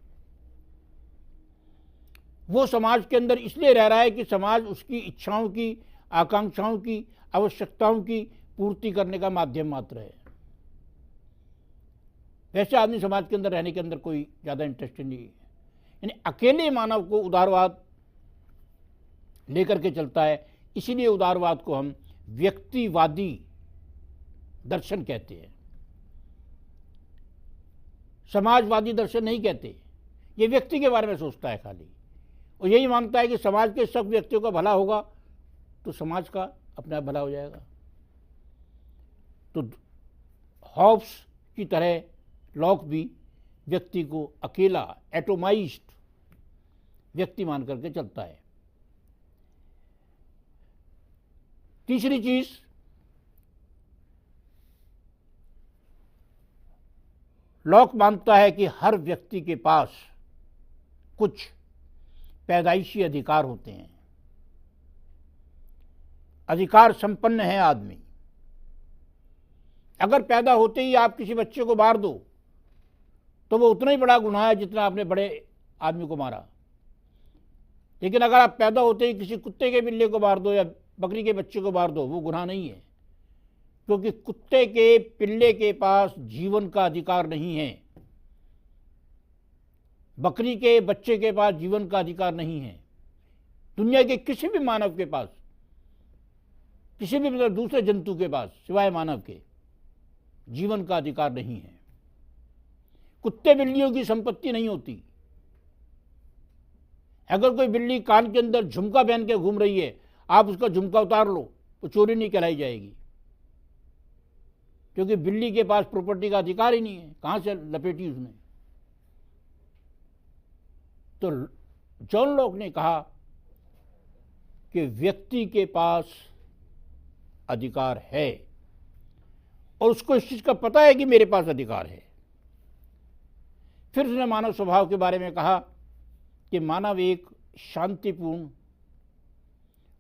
वो समाज के अंदर इसलिए रह रहा है कि समाज उसकी इच्छाओं की, आकांक्षाओं की, आवश्यकताओं की पूर्ति करने का माध्यम मात्र है। वैसे आदमी समाज के अंदर रहने के अंदर कोई ज़्यादा इंटरेस्ट नहीं है। यानी अकेले मानव को उदारवाद लेकर के चलता है, इसीलिए उदारवाद को हम व्यक्तिवादी दर्शन कहते हैं, समाजवादी दर्शन नहीं कहते। ये व्यक्ति के बारे में सोचता है खाली, और यही मानता है कि समाज के सब व्यक्तियों का भला होगा तो समाज का अपने आप भला हो जाएगा। तो हॉब्स की तरह लॉक भी व्यक्ति को अकेला, एटोमाइज्ड व्यक्ति मान करके चलता है। तीसरी चीज, लॉक मानता है कि हर व्यक्ति के पास कुछ पैदाइशी अधिकार होते हैं। अधिकार संपन्न है आदमी। अगर पैदा होते ही आप किसी बच्चे को मार दो तो वो उतना ही बड़ा गुनाह है जितना आपने बड़े आदमी को मारा। लेकिन अगर आप पैदा होते ही किसी कुत्ते के बिल्ले को मार दो या बकरी के बच्चे को मार दो, वो गुनाह नहीं है, क्योंकि कुत्ते के पिल्ले के पास जीवन का अधिकार नहीं है, बकरी के बच्चे के पास जीवन का अधिकार नहीं है। दुनिया के किसी भी मानव के पास, किसी भी मतलब दूसरे जंतु के पास सिवाय मानव के जीवन का अधिकार नहीं है। कुत्ते बिल्लियों की संपत्ति नहीं होती। अगर कोई बिल्ली कान के अंदर झुमका पहन के घूम रही है, आप उसका झुमका उतार लो तो चोरी नहीं कहलाई जाएगी, क्योंकि बिल्ली के पास प्रॉपर्टी का अधिकार ही नहीं है। कहां से लपेटी उसने? तो जॉन लॉक ने कहा कि व्यक्ति के पास अधिकार है और उसको इस चीज का पता है कि मेरे पास अधिकार है। फिर उसने मानव स्वभाव के बारे में कहा कि मानव एक शांतिपूर्ण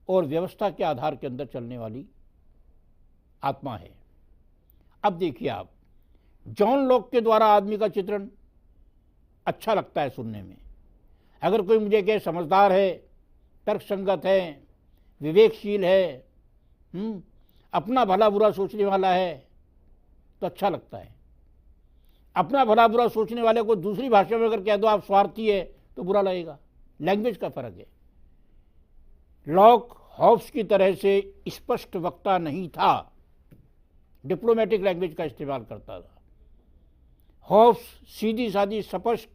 और व्यवस्था के आधार के अंदर चलने वाली आत्मा है। अब देखिए आप, जॉन लॉक के द्वारा आदमी का चित्रण अच्छा लगता है सुनने में। अगर कोई मुझे कहे समझदार है, तर्कसंगत है, विवेकशील है, अपना भला बुरा सोचने वाला है, तो अच्छा लगता है। अपना भला बुरा सोचने वाले को दूसरी भाषा में अगर कह दो आप स्वार्थी है तो बुरा लगेगा। लैंग्वेज का फर्क है। लॉक हॉब्स की तरह से स्पष्ट वक्ता नहीं था, डिप्लोमेटिक लैंग्वेज का इस्तेमाल करता था। हॉब्स सीधी सादी स्पष्ट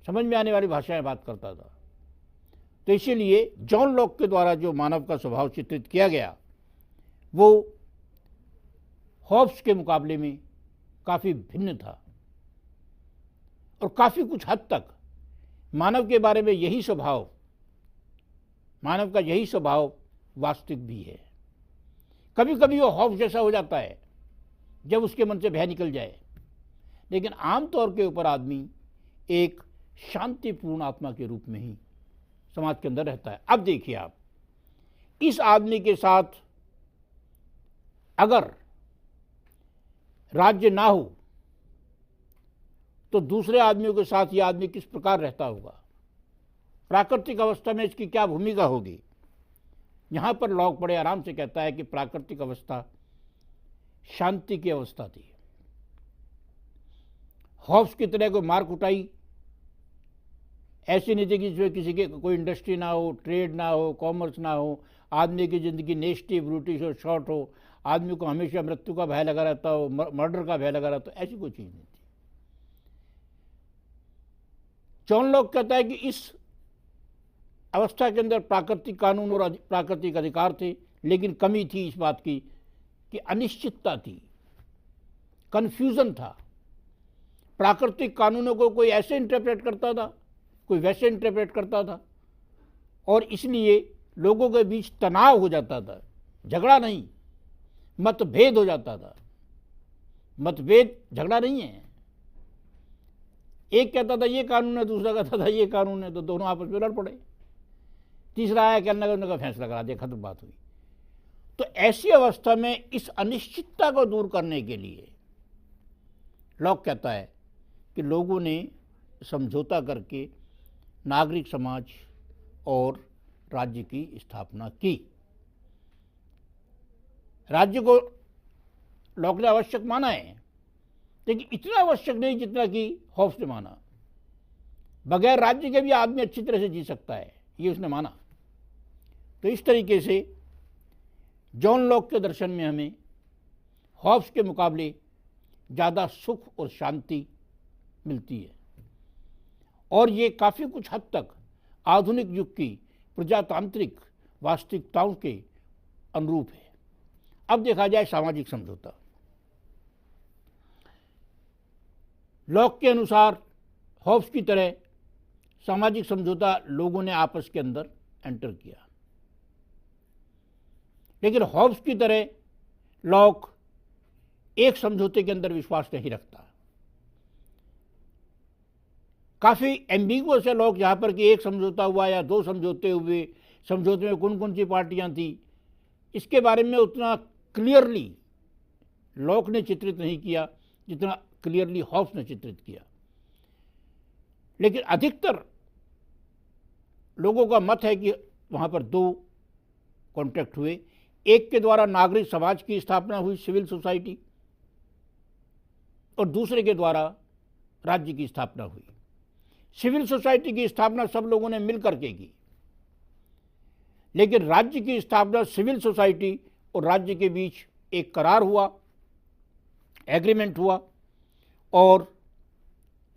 समझ में आने वाली भाषा में बात करता था। तो इसीलिए जॉन लॉक के द्वारा जो मानव का स्वभाव चित्रित किया गया वो हॉब्स के मुकाबले में काफ़ी भिन्न था, और काफ़ी कुछ हद तक मानव के बारे में यही स्वभाव, मानव का यही स्वभाव वास्तविक भी है। कभी कभी वो हॉब्स जैसा हो जाता है जब उसके मन से भय निकल जाए, लेकिन आमतौर के ऊपर आदमी एक शांतिपूर्ण आत्मा के रूप में ही समाज के अंदर रहता है। अब देखिए आप, इस आदमी के साथ अगर राज्य ना हो तो दूसरे आदमियों के साथ ये आदमी किस प्रकार रहता होगा, प्राकृतिक अवस्था में इसकी क्या भूमिका होगी। यहाँ पर लॉक बड़े आराम से कहता है कि प्राकृतिक अवस्था शांति की अवस्था थी। हॉब्स की तरह कोई मार कुटाई ऐसी नहीं थी कि जिसमें किसी के कोई इंडस्ट्री ना हो, ट्रेड ना हो, कॉमर्स ना हो, आदमी की ज़िंदगी नेस्टी ब्रूटिश हो, शॉर्ट हो, आदमी को हमेशा मृत्यु का भय लगा रहता हो, मर्डर का भय लगा रहता हो, ऐसी कोई चीज़ नहीं थी। जॉन लॉक कहता है कि इस अवस्था के अंदर प्राकृतिक कानून और प्राकृतिक अधिकार थे, लेकिन कमी थी इस बात की कि अनिश्चितता थी, कन्फ्यूज़न था। प्राकृतिक कानूनों को कोई ऐसे इंटरप्रेट करता था, कोई वैसे इंटरप्रेट करता था, और इसलिए लोगों के बीच तनाव हो जाता था, झगड़ा नहीं, मतभेद हो जाता था। मतभेद झगड़ा नहीं है। एक कहता था ये कानून है, दूसरा कहता था ये कानून है, तो दोनों आपस में लड़ पड़े। तीसरा आया कि अन्ना का फैसला करा दिया, खत्म बात हुई। तो ऐसी अवस्था में इस अनिश्चितता को दूर करने के लिए लॉक कहता है कि लोगों ने समझौता करके नागरिक समाज और राज्य की स्थापना की। राज्य को लॉक ने आवश्यक माना है, लेकिन इतना आवश्यक नहीं जितना कि हॉब्स ने माना। बगैर राज्य के भी आदमी अच्छी तरह से जी सकता है, ये उसने माना। तो इस तरीके से जॉन लॉक के दर्शन में हमें हॉब्स के मुकाबले ज़्यादा सुख और शांति मिलती है, और ये काफ़ी कुछ हद तक आधुनिक युग की प्रजातांत्रिक वास्तविकताओं के अनुरूप है। अब देखा जाए सामाजिक समझौता। लॉक के अनुसार हॉब्स की तरह सामाजिक समझौता लोगों ने आपस के अंदर एंटर किया, लेकिन हॉब्स की तरह लॉक एक समझौते के अंदर विश्वास नहीं रखता। काफ़ी एम्बिगुअस है लॉक, जहाँ पर कि एक समझौता हुआ या दो समझौते हुए, समझौते में कौन कौन सी पार्टियाँ थी, इसके बारे में उतना क्लियरली लॉक ने चित्रित नहीं किया जितना क्लियरली हॉब्स ने चित्रित किया। लेकिन अधिकतर लोगों का मत है कि वहाँ पर दो कॉन्ट्रैक्ट हुए। एक के द्वारा नागरिक समाज की स्थापना हुई, सिविल सोसाइटी, और दूसरे के द्वारा राज्य की स्थापना हुई। सिविल सोसाइटी की स्थापना सब लोगों ने मिल करके की, लेकिन राज्य की स्थापना सिविल सोसाइटी और राज्य के बीच एक करार हुआ, एग्रीमेंट हुआ, और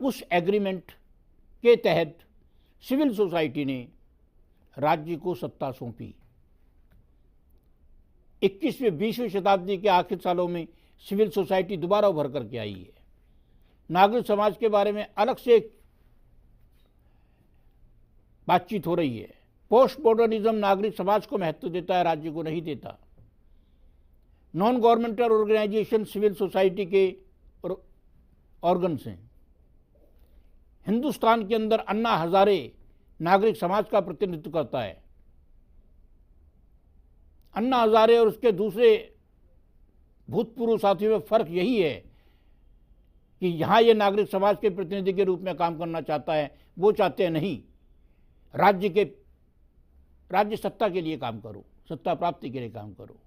उस एग्रीमेंट के तहत सिविल सोसाइटी ने राज्य को सत्ता सौंपी। 21वीं 20वीं शताब्दी के आखिर सालों में सिविल सोसाइटी दोबारा उभर करके आई है। नागरिक समाज के बारे में अलग से बातचीत हो रही है। पोस्ट मॉडर्निज्म नागरिक समाज को महत्व देता है, राज्य को नहीं देता। Non governmental organisation civil society के ऑर्गन्स हैं। हिंदुस्तान के अंदर अन्ना हजारे नागरिक समाज का प्रतिनिधित्व करता है। अन्ना हजारे और उसके दूसरे भूतपूर्व साथियों में फर्क यही है कि यहाँ ये नागरिक समाज के प्रतिनिधि के रूप में काम करना चाहता है, वो चाहते हैं नहीं, राज्य सत्ता के लिए काम करो, सत्ता प्राप्ति के लिए काम करो।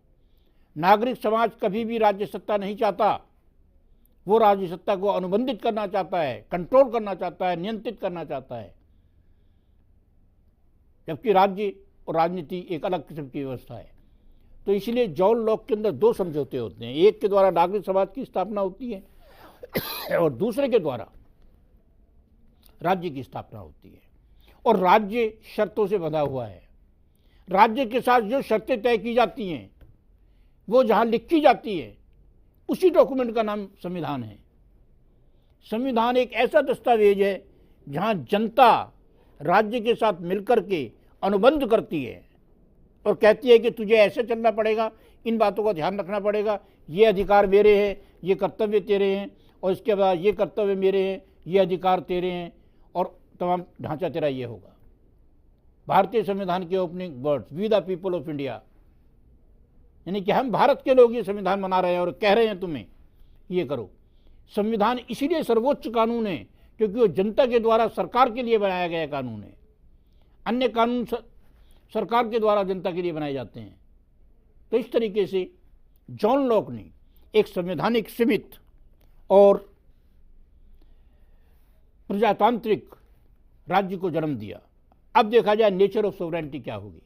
नागरिक समाज कभी भी राज्य सत्ता नहीं चाहता, वो राज्य सत्ता को अनुबंधित करना चाहता है, कंट्रोल करना चाहता है, नियंत्रित करना चाहता है। जबकि राज्य और राजनीति एक अलग किस्म की व्यवस्था है। तो इसलिए जॉन लॉक के अंदर दो समझौते होते हैं। एक के द्वारा नागरिक समाज की स्थापना होती है और दूसरे के द्वारा राज्य की स्थापना होती है, और राज्य शर्तों से बंधा हुआ है। राज्य के साथ जो शर्तें तय की जाती हैं वो जहां लिखी जाती है उसी डॉक्यूमेंट का नाम संविधान है। संविधान एक ऐसा दस्तावेज है जहां जनता राज्य के साथ मिलकर के अनुबंध करती है और कहती है कि तुझे ऐसे चलना पड़ेगा, इन बातों का ध्यान रखना पड़ेगा, ये अधिकार मेरे हैं, ये कर्तव्य तेरे हैं, और इसके बाद ये कर्तव्य मेरे हैं, ये अधिकार तेरे हैं, और तमाम ढांचा तेरा ये होगा। भारतीय संविधान के opening words, we the people of India, यानी कि हम भारत के लोग ये संविधान बना रहे हैं और कह रहे हैं तुम्हें ये करो। संविधान इसीलिए सर्वोच्च कानून है क्योंकि वो जनता के द्वारा सरकार के लिए बनाया गया कानून है। अन्य कानून सरकार के द्वारा जनता के लिए बनाए जाते हैं। तो इस तरीके से जॉन लॉक ने एक संवैधानिक सीमित और प्रजातांत्रिक राज्य को जन्म दिया। अब देखा जाए नेचर ऑफ सोवरेनिटी क्या होगी।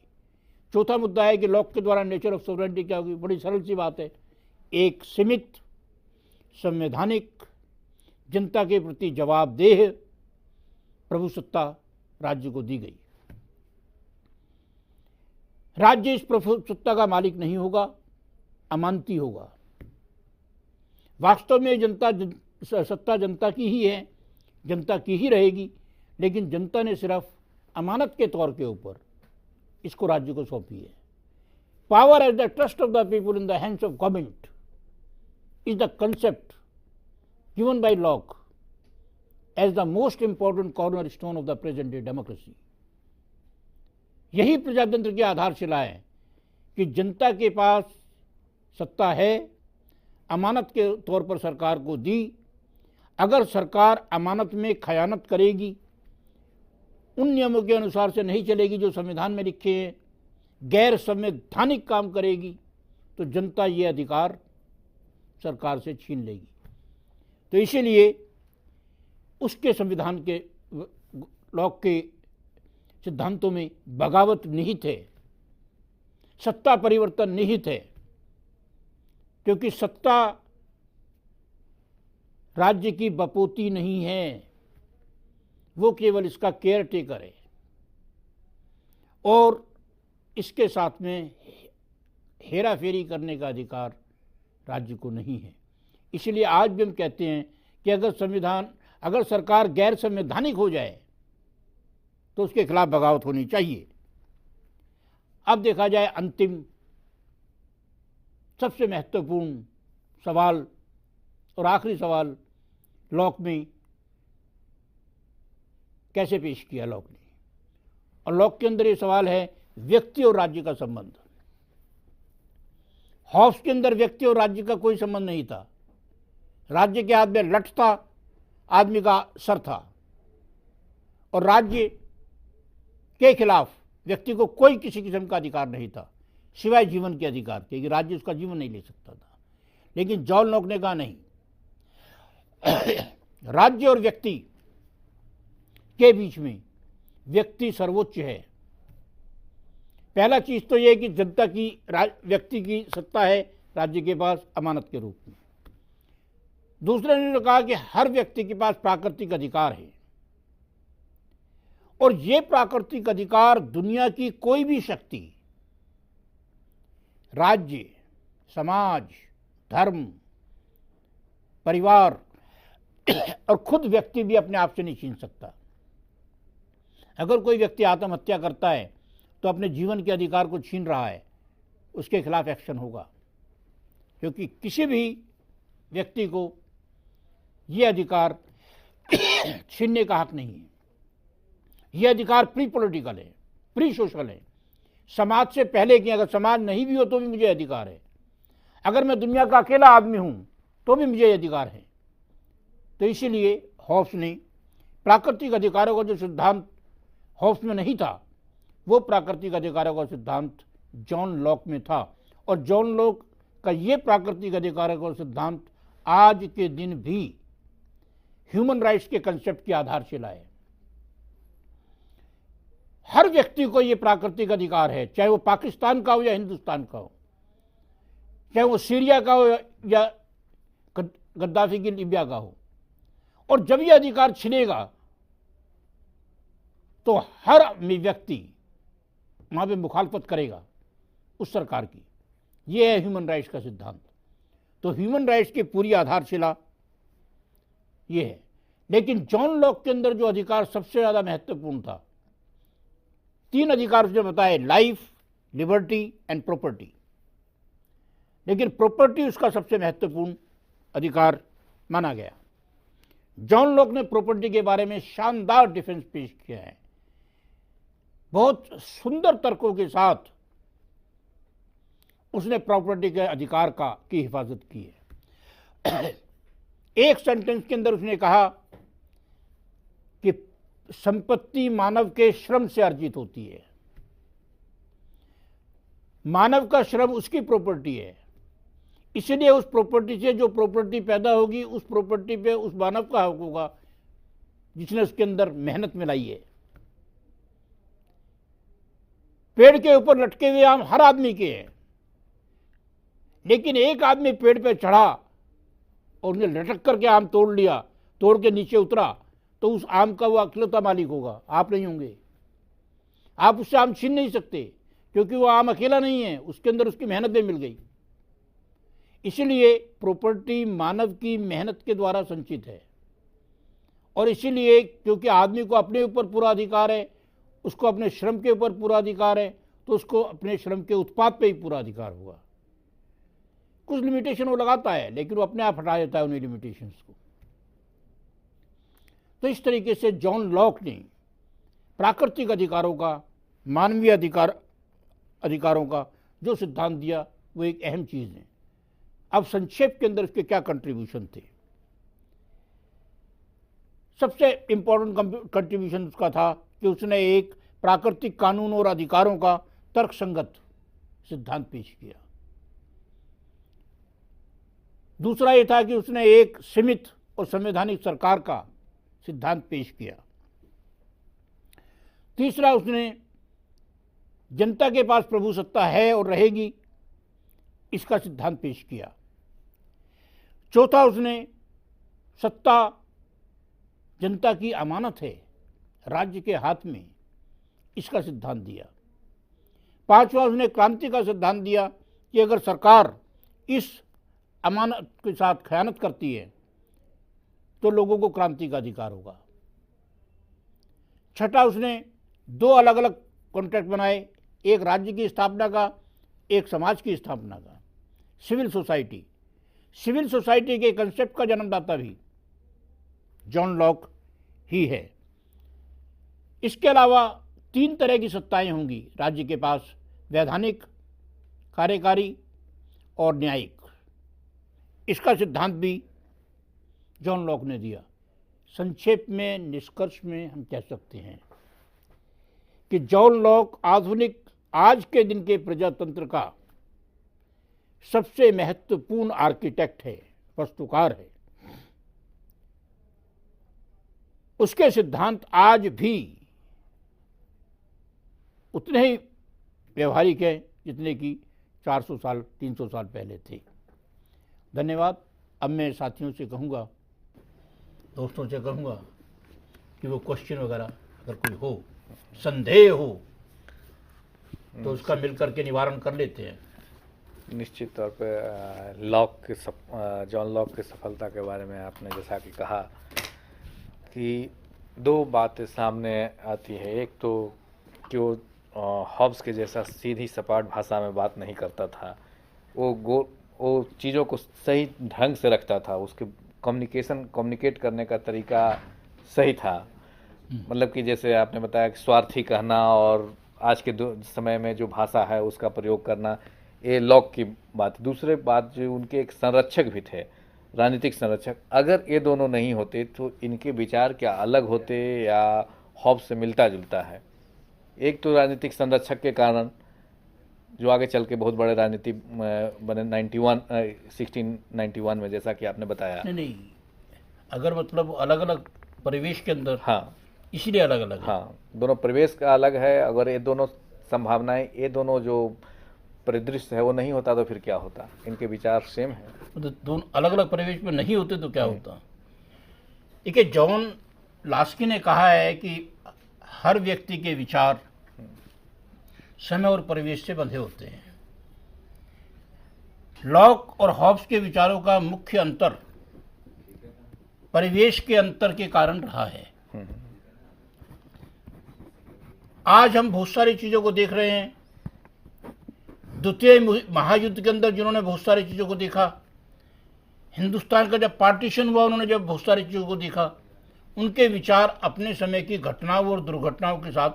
चौथा मुद्दा है कि लॉक के द्वारा नेचर ऑफ सोवरेनिटी क्या होगी। बड़ी सरल सी बात है, एक सीमित संवैधानिक जनता के प्रति जवाबदेह प्रभुसत्ता राज्य को दी गई। राज्य इस प्रभुसत्ता का मालिक नहीं होगा, अमानती होगा। वास्तव में सत्ता जनता की ही है, जनता की ही रहेगी, लेकिन जनता ने सिर्फ अमानत के तौर के ऊपर इसको राज्य को सौंपी है। Power as the trust of the people in the hands of government is the concept given by Locke as the most important corner stone of the present day democracy. यही प्रजातंत्र की आधारशिला है कि जनता के पास सत्ता है, अमानत के तौर पर सरकार को दी। अगर सरकार अमानत में खयानत करेगी, उन नियमों के अनुसार से नहीं चलेगी जो संविधान में लिखे हैं, गैर संवैधानिक काम करेगी, तो जनता ये अधिकार सरकार से छीन लेगी। तो इसीलिए उसके संविधान के लॉक के सिद्धांतों में बगावत निहित है, सत्ता परिवर्तन निहित है, क्योंकि सत्ता राज्य की बपोती नहीं है, वो केवल इसका केयर टेकर है और इसके साथ में हेरा फेरी करने का अधिकार राज्य को नहीं है। इसलिए आज भी हम कहते हैं कि अगर सरकार गैर संवैधानिक हो जाए तो उसके खिलाफ बगावत होनी चाहिए। अब देखा जाए अंतिम सबसे महत्वपूर्ण सवाल और आखिरी सवाल लॉक में कैसे पेश किया लॉक ने, और लॉक के अंदर ये सवाल है व्यक्ति और राज्य का संबंध। हॉब्स के अंदर व्यक्ति और राज्य का कोई संबंध नहीं था। राज्य के हाथ में लठ था, आदमी का सर था, और राज्य के खिलाफ व्यक्ति को कोई किसी किस्म का अधिकार नहीं था सिवाय जीवन के अधिकार के, कि राज्य उसका जीवन नहीं ले सकता था। लेकिन जॉन लॉक ने कहा नहीं, राज्य और व्यक्ति के बीच में व्यक्ति सर्वोच्च है। पहला चीज तो यह कि जनता की व्यक्ति की सत्ता है राज्य के पास अमानत के रूप में। दूसरे ने कहा कि हर व्यक्ति के पास प्राकृतिक अधिकार है, और ये प्राकृतिक अधिकार दुनिया की कोई भी शक्ति, राज्य, समाज, धर्म, परिवार और खुद व्यक्ति भी अपने आप से नहीं छीन सकता। अगर कोई व्यक्ति आत्महत्या करता है तो अपने जीवन के अधिकार को छीन रहा है, उसके खिलाफ एक्शन होगा, क्योंकि किसी भी व्यक्ति को यह अधिकार छीनने का हक नहीं है। यह अधिकार प्री पॉलिटिकल है, प्री सोशल है, समाज से पहले कि अगर समाज नहीं भी हो तो भी मुझे अधिकार है। अगर मैं दुनिया का अकेला आदमी हूं तो भी मुझे अधिकार है। तो इसीलिए हॉब्स ने प्राकृतिक अधिकारों का जो सिद्धांत हॉब्स में नहीं था, वो प्राकृतिक अधिकारों का सिद्धांत जॉन लॉक में था, और जॉन लॉक का ये प्राकृतिक अधिकारों का सिद्धांत आज के दिन भी ह्यूमन राइट्स के कंसेप्ट की आधारशिला है। हर व्यक्ति को यह प्राकृतिक अधिकार है, चाहे वो पाकिस्तान का हो या हिंदुस्तान का हो, चाहे वो सीरिया का हो या गद्दाफी की लीबिया का हो। और जब यह अधिकार छिनेगा तो हर व्यक्ति वहां पे मुखालफत करेगा उस सरकार की। यह है ह्यूमन राइट्स का सिद्धांत। तो ह्यूमन राइट्स की पूरी आधारशिला यह है। लेकिन जॉन लॉक के अंदर जो अधिकार सबसे ज्यादा महत्वपूर्ण था, 3 अधिकार उसने बताए, लाइफ, लिबर्टी एंड प्रॉपर्टी। लेकिन प्रॉपर्टी उसका सबसे महत्वपूर्ण अधिकार माना गया। जॉन लॉक ने प्रॉपर्टी के बारे में शानदार डिफेंस पेश किया है, बहुत सुंदर तर्कों के साथ उसने प्रॉपर्टी के अधिकार की हिफाजत की है। एक सेंटेंस के अंदर उसने कहा कि संपत्ति मानव के श्रम से अर्जित होती है। मानव का श्रम उसकी प्रॉपर्टी है, इसलिए उस प्रॉपर्टी से जो प्रॉपर्टी पैदा होगी उस प्रॉपर्टी पे उस मानव का हक होगा जिसने उसके अंदर मेहनत मिलाई है। पेड़ के ऊपर लटके हुए आम हर आदमी के हैं, लेकिन एक आदमी पेड़ पे चढ़ा और उसने लटक करके आम तोड़ लिया, तोड़ के नीचे उतरा, तो उस आम का वो अकेला मालिक होगा, आप नहीं होंगे। आप उससे आम छीन नहीं सकते, क्योंकि वो आम अकेला नहीं है, उसके अंदर उसकी मेहनत भी मिल गई। इसलिए प्रॉपर्टी मानव की मेहनत के द्वारा संचित है, और इसीलिए क्योंकि आदमी को अपने ऊपर पूरा अधिकार है, उसको अपने श्रम के ऊपर पूरा अधिकार है, तो उसको अपने श्रम के उत्पाद पे ही पूरा अधिकार होगा। कुछ लिमिटेशन वो लगाता है, लेकिन वो अपने आप हटा देता है उन्हीं लिमिटेशंस को। तो इस तरीके से जॉन लॉक ने प्राकृतिक अधिकारों का, मानवीय अधिकारों का जो सिद्धांत दिया वो एक अहम चीज़ है। अब संक्षेप के अंदर इसके क्या कंट्रीब्यूशन थे। सबसे इंपॉर्टेंट कंट्रीब्यूशन उसका था कि उसने एक प्राकृतिक कानून और अधिकारों का तर्कसंगत सिद्धांत पेश किया। दूसरा ये था कि उसने एक सीमित और संवैधानिक सरकार का सिद्धांत पेश किया। तीसरा, उसने जनता के पास प्रभुसत्ता है और रहेगी, इसका सिद्धांत पेश किया। चौथा, उसने सत्ता जनता की अमानत है, राज्य के हाथ में, इसका सिद्धांत दिया। पांचवा, उसने क्रांति का सिद्धांत दिया कि अगर सरकार इस अमानत के साथ खयानत करती है तो लोगों को क्रांति का अधिकार होगा। छठा, उसने दो अलग अलग कॉन्ट्रैक्ट बनाए, एक राज्य की स्थापना का, एक समाज की स्थापना का। सिविल सोसाइटी के कंसेप्ट का जन्मदाता भी जॉन लॉक ही है। इसके अलावा तीन तरह की सत्ताएं होंगी राज्य के पास, वैधानिक, कार्यकारी और न्यायिक। इसका सिद्धांत भी जॉन लॉक ने दिया। संक्षेप में, निष्कर्ष में हम कह सकते हैं कि जॉन लॉक आधुनिक आज के दिन के प्रजातंत्र का सबसे महत्वपूर्ण आर्किटेक्ट है, वास्तुकार है। उसके सिद्धांत आज भी उतने ही व्यवहारिक हैं जितने कि 400 साल 300 साल पहले थे। धन्यवाद। अब मैं साथियों से कहूँगा, दोस्तों से कहूँगा कि वो क्वेश्चन वगैरह अगर कोई हो, संदेह हो, तो उसका मिलकर के निवारण कर लेते हैं। निश्चित तौर पे जॉन लॉक की सफलता के बारे में आपने जैसा कि कहा कि दो बातें सामने आती है। एक तो कि वो हॉब्स के जैसा सीधी सपाट भाषा में बात नहीं करता था, वो चीज़ों को सही ढंग से रखता था, उसके कम्युनिकेट करने का तरीका सही था। मतलब कि जैसे आपने बताया कि स्वार्थी कहना और आज के समय में जो भाषा है उसका प्रयोग करना, ये लॉक की बात। दूसरे बात, जो उनके एक संरक्षक भी थे, राजनीतिक संरक्षक। अगर ये दोनों नहीं होते तो इनके विचार क्या अलग होते या हॉब्स से मिलता जुलता है। एक तो राजनीतिक संरक्षक के कारण जो आगे चल के बहुत बड़े राजनीति बने 1691 में, जैसा कि आपने बताया। नहीं, अगर मतलब अलग अलग परिवेश के अंदर, हाँ, इसीलिए अलग अलग। हाँ, दोनों परिवेश का अलग है। अगर ये दोनों संभावनाएं, ये दोनों जो परिदृश्य है वो नहीं होता तो फिर क्या होता। इनके विचार सेम है, तो दोनों अलग अलग परिवेश में नहीं होते तो क्या होता। देखिए, जॉन लास्की ने कहा है कि हर व्यक्ति के विचार समय और परिवेश से बंधे होते हैं। लॉक और हॉब्स के विचारों का मुख्य अंतर परिवेश के अंतर के कारण रहा है। आज हम बहुत सारी चीजों को देख रहे हैं। द्वितीय महायुद्ध के अंदर जिन्होंने बहुत सारी चीजों को देखा, हिंदुस्तान का जब पार्टीशन हुआ उन्होंने जब बहुत सारी चीजों को देखा, उनके विचार अपने समय की घटनाओं और दुर्घटनाओं के साथ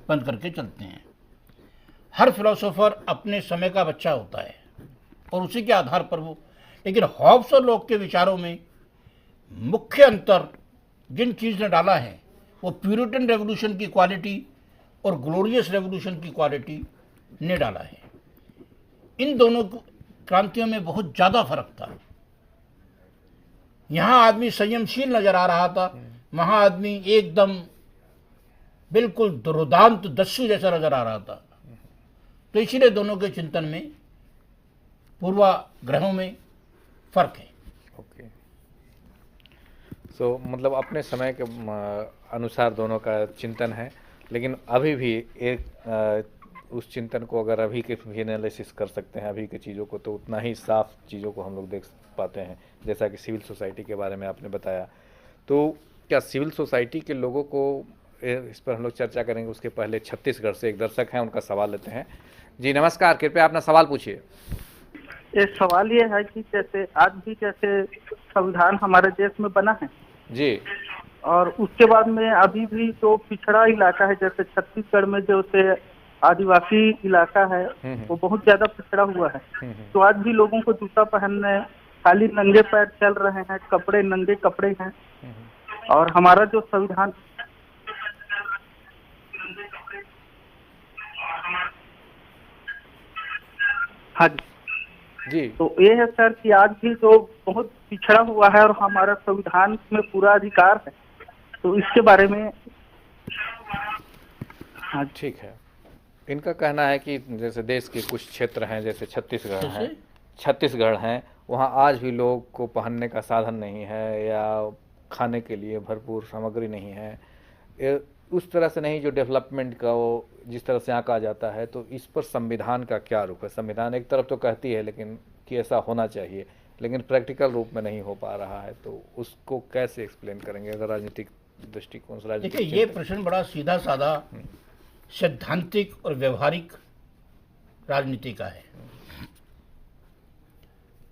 बंद करके चलते हैं। हर फिलोसोफर अपने समय का बच्चा होता है और उसी के आधार पर वो, लेकिन हॉब्स और लॉक के विचारों में मुख्य अंतर जिन चीज ने डाला है वो प्यूरिटन रेवोल्यूशन की क्वालिटी और ग्लोरियस रेवोल्यूशन की क्वालिटी ने डाला है। इन दोनों क्रांतियों में बहुत ज़्यादा फर्क था। यहाँ आदमी संयमशील नजर आ रहा था, वहाँ आदमी एकदम बिल्कुल दुर्दांत दस्यु जैसा नजर आ रहा था। तो इसीलिए दोनों के चिंतन में, पूर्वाग्रहों में फर्क है। ओके। सो मतलब अपने समय के अनुसार दोनों का चिंतन है, लेकिन अभी भी एक उस चिंतन को अगर अभी के भी एनालिसिस कर सकते हैं अभी की चीज़ों को, तो उतना ही साफ चीज़ों को हम लोग देख पाते हैं। जैसा कि सिविल सोसाइटी के बारे में आपने बताया, तो क्या सिविल सोसाइटी के लोगों को, इस पर हम लोग चर्चा करेंगे। उसके पहले छत्तीसगढ़ से एक दर्शक हैं, उनका सवाल लेते हैं। जी नमस्कार, कृपया अपना सवाल पूछिए। ये सवाल ये है कि जैसे आज भी जैसे संविधान हमारे देश में बना है जी, और उसके बाद में अभी भी जो पिछड़ा इलाका है, जैसे छत्तीसगढ़ में जो से आदिवासी इलाका है वो बहुत ज्यादा पिछड़ा हुआ है। तो आज भी लोगों को जूता पहनने, खाली नंगे पैर चल रहे हैं, कपड़े नंगे कपड़े हैं। और हमारा जो संविधान, हाँ जी, तो ये है सर कि आज भी जो बहुत पिछड़ा हुआ है और हमारा संविधान में पूरा अधिकार है, तो इसके बारे में। हाँ ठीक है। इनका कहना है कि जैसे देश के कुछ क्षेत्र हैं, जैसे छत्तीसगढ़ हैं, वहाँ आज भी लोग को पहनने का साधन नहीं है या खाने के लिए भरपूर सामग्री नहीं है। उस तरह से नहीं जो डेवलपमेंट का वो जिस तरह से यहाँ कहा जाता है, तो इस पर संविधान का क्या रुख है? संविधान एक तरफ तो कहती है लेकिन कि ऐसा होना चाहिए, लेकिन प्रैक्टिकल रूप में नहीं हो पा रहा है, तो उसको कैसे एक्सप्लेन करेंगे अगर राजनीतिक दृष्टिकोण से? देखिए, ये प्रश्न बड़ा सीधा साधा सैद्धांतिक और व्यवहारिक राजनीति का है।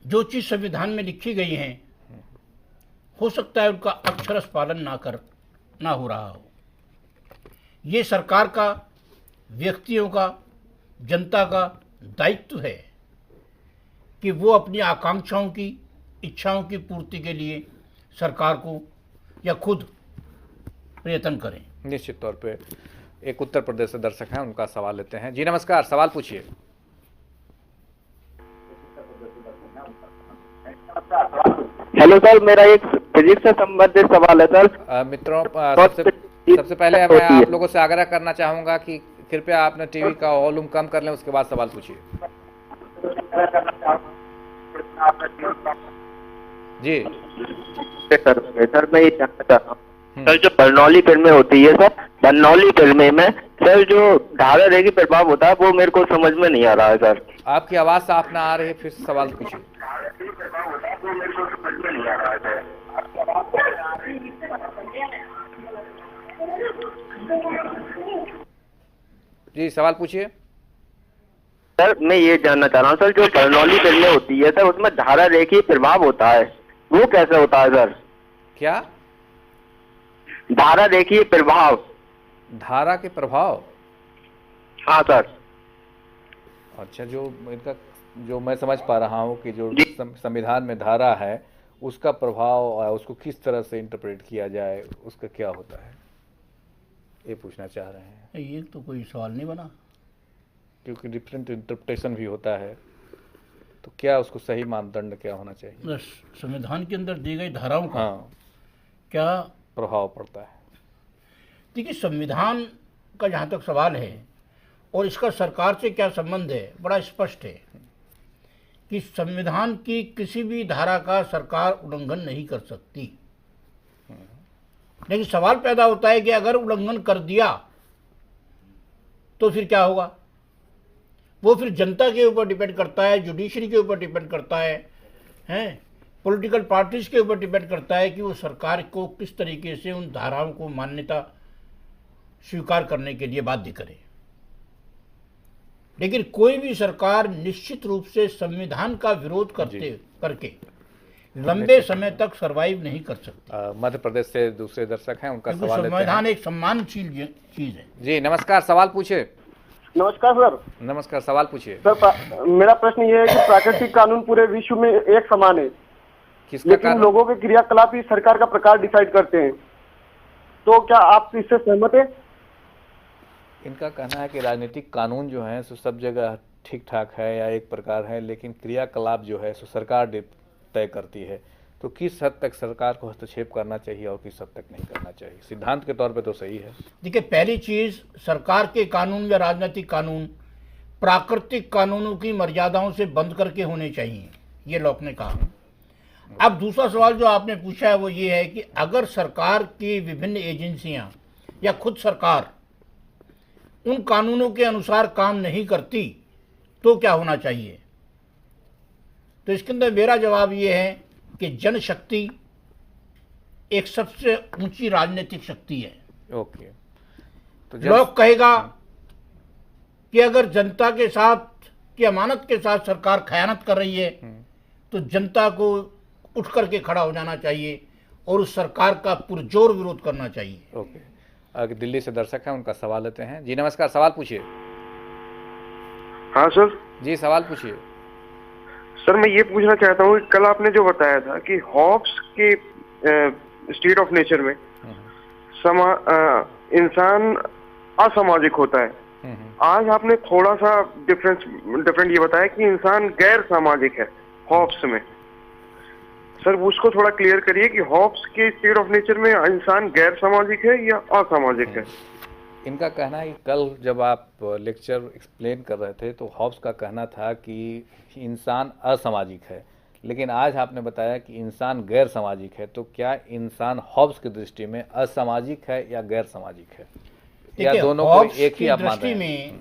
जो चीज संविधान में लिखी गई है, हो सकता है उनका अक्षरश पालन ना हो रहा हो। ये सरकार का, व्यक्तियों का, जनता का दायित्व है कि वो अपनी आकांक्षाओं की, इच्छाओं की पूर्ति के लिए सरकार को या खुद प्रयत्न करें। निश्चित तौर पे एक उत्तर प्रदेश से दर्शक हैं, उनका सवाल लेते हैं। जी नमस्कार, सवाल पूछिए। हेलो सर, मेरा एक फिजिक्स से संबंधित सवाल है सर। मित्रों, सबसे पहले मैं आप लोगों से आग्रह करना चाहूंगा कि कृपया आपने टीवी का वॉल्यूम कम कर लें, उसके बाद सवाल पूछिए। जी सर मैं ये जानना चाहता हूँ सर, जो बर्नौली फिल्में होती है सर, बर्नौली फिल्में में सर जो धारा रेखी प्रभाव होता है वो मेरे को समझ में नहीं आ रहा है सर। आपकी आवाज साफ ना आ रही है, फिर सवाल पूछिए। जी सवाल पूछिए। सर मैं ये जानना चाह रहा हूँ सर, जो बर्नौली फिल्में होती है सर उसमें धारा रेखी प्रभाव होता है, वो कैसे होता है सर? क्या? धारा रेखी प्रभाव। धारा के प्रभाव? हाँ सर। अच्छा, जो इनका, जो मैं समझ पा रहा हूँ कि जो संविधान में धारा है उसका प्रभाव, उसको किस तरह से इंटरप्रेट किया जाए, उसका क्या होता है, ये पूछना चाह रहे हैं। ये तो कोई सवाल नहीं बना, क्योंकि डिफरेंट इंटरप्रिटेशन भी होता है, तो क्या उसको सही मानदंड क्या होना चाहिए? संविधान के अंदर दी गई धाराओं का क्या प्रभाव पड़ता है? देखिए, संविधान का जहाँ तक सवाल है और इसका सरकार से क्या संबंध है, बड़ा स्पष्ट है कि संविधान की किसी भी धारा का सरकार उल्लंघन नहीं कर सकती। लेकिन सवाल पैदा होता है कि अगर उल्लंघन कर दिया तो फिर क्या होगा? वो फिर जनता के ऊपर डिपेंड करता है, जुडिशरी के ऊपर डिपेंड करता है, पॉलिटिकल पार्टीज के ऊपर डिपेंड करता है कि वो सरकार को किस तरीके से उन धाराओं को मान्यता स्वीकार करने के लिए बाध्य करे। लेकिन कोई भी सरकार निश्चित रूप से संविधान का विरोध करके लंबे समय तक सरवाइव नहीं कर सकती। मध्य प्रदेश से दूसरे दर्शक हैं, उनका सवाल लेते हैं। संविधान एक सम्मानशील चीज है। जी नमस्कार, सवाल पूछे। नमस्कार सर। नमस्कार, सवाल पूछिए। सर मेरा प्रश्न ये है कि प्राकृतिक कानून पूरे विश्व में एक समान है, लेकिन लोगों के क्रियाकलाप ही सरकार का प्रकार डिसाइड करते हैं, तो क्या आप इससे सहमत हैं? इनका कहना है कि राजनीतिक कानून जो है सो सब जगह ठीक ठाक है या एक प्रकार है, लेकिन क्रियाकलाप जो है सो सरकार तय करती है। तो किस हद तक सरकार को हस्तक्षेप करना चाहिए और किस हद तक नहीं करना चाहिए? सिद्धांत के तौर पे तो सही है। देखिए, पहली चीज, सरकार के कानून या राजनीतिक कानून प्राकृतिक कानूनों की मर्यादाओं से बंद करके होने चाहिए, ये लॉक ने कहा। अब दूसरा सवाल जो आपने पूछा है वो ये है कि अगर सरकार की विभिन्न एजेंसियां या खुद सरकार उन कानूनों के अनुसार काम नहीं करती तो क्या होना चाहिए? तो इसके अंदर मेरा जवाब ये है कि जनशक्ति एक सबसे ऊंची राजनीतिक शक्ति है। ओके, तो लोग कहेगा कि अगर जनता के साथ की अमानत के साथ सरकार खयानत कर रही है तो जनता को उठ करके खड़ा हो जाना चाहिए और उस सरकार का पुरजोर विरोध करना चाहिए। ओके, अगर दिल्ली से दर्शक हैं उनका सवाल लेते हैं। जी नमस्कार, सवाल पूछिए। हाँ सर। जी सवाल पूछिए। सर मैं ये पूछना चाहता हूँ कि कल आपने जो बताया था कि हॉब्स के स्टेट ऑफ नेचर में इंसान असामाजिक होता है, आज आपने थोड़ा सा डिफरेंट ये बताया कि इंसान गैर सामाजिक है हॉब्स में। सर उसको थोड़ा क्लियर करिए कि हॉब्स के स्टेट ऑफ नेचर में इंसान गैर सामाजिक है या असामाजिक है? इनका कहना है कि कल जब आप लेक्चर एक्सप्लेन कर रहे थे तो हॉब्स का कहना था कि इंसान असामाजिक है, लेकिन आज आपने बताया कि इंसान गैर सामाजिक है। तो क्या इंसान हॉब्स की दृष्टि में असामाजिक है या गैर सामाजिक है, या दोनों को एक ही आप मान रहे हैं? में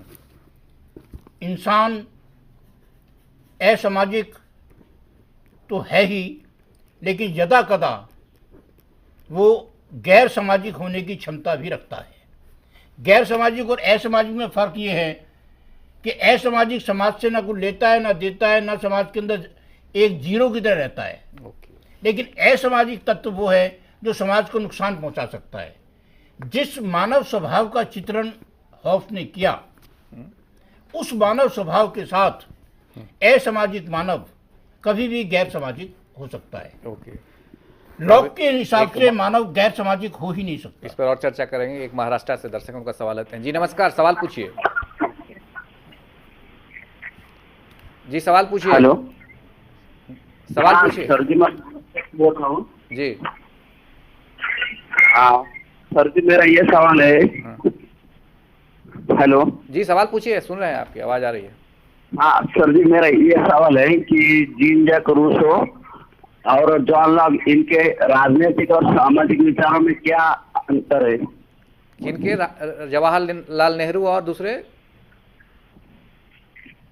इंसान असामाजिक तो है ही, लेकिन यदा कदा वो गैर सामाजिक होने की क्षमता भी रखता है। गैर सामाजिक और असामाजिक में फर्क ये है कि असामाजिक समाज से ना कुछ लेता है ना देता है, ना समाज के अंदर एक जीरो की तरह रहता है। लेकिन असामाजिक तत्व वो है जो समाज को नुकसान पहुंचा सकता है। जिस मानव स्वभाव का चित्रण हॉब्स ने किया, उस मानव स्वभाव के साथ असामाजिक मानव कभी भी गैर सामाजिक हो सकता है। ओके, लॉक के हिसाब से मानव गैर सामाजिक हो ही नहीं सकता। इस पर और चर्चा करेंगे। एक महाराष्ट्र से दर्शकों का सवाल लेते हैं। जी नमस्कार, सवाल पूछिए। जी सवाल पूछिए। हेलो, सवाल पूछिए। सर जी मैं बोल रहा हूँ जी। हाँ सर जी, मेरा ये सवाल है। हेलो जी सवाल पूछिए, सुन रहे हैं, आपकी आवाज आ रही है। हाँ सर जी, मेरा ये सवाल है कि जीन जैक रूसो और जॉन लॉक, इनके राजनीतिक और सामाजिक विचारों में क्या अंतर है? किनके? जवाहरलाल नेहरू और दूसरे?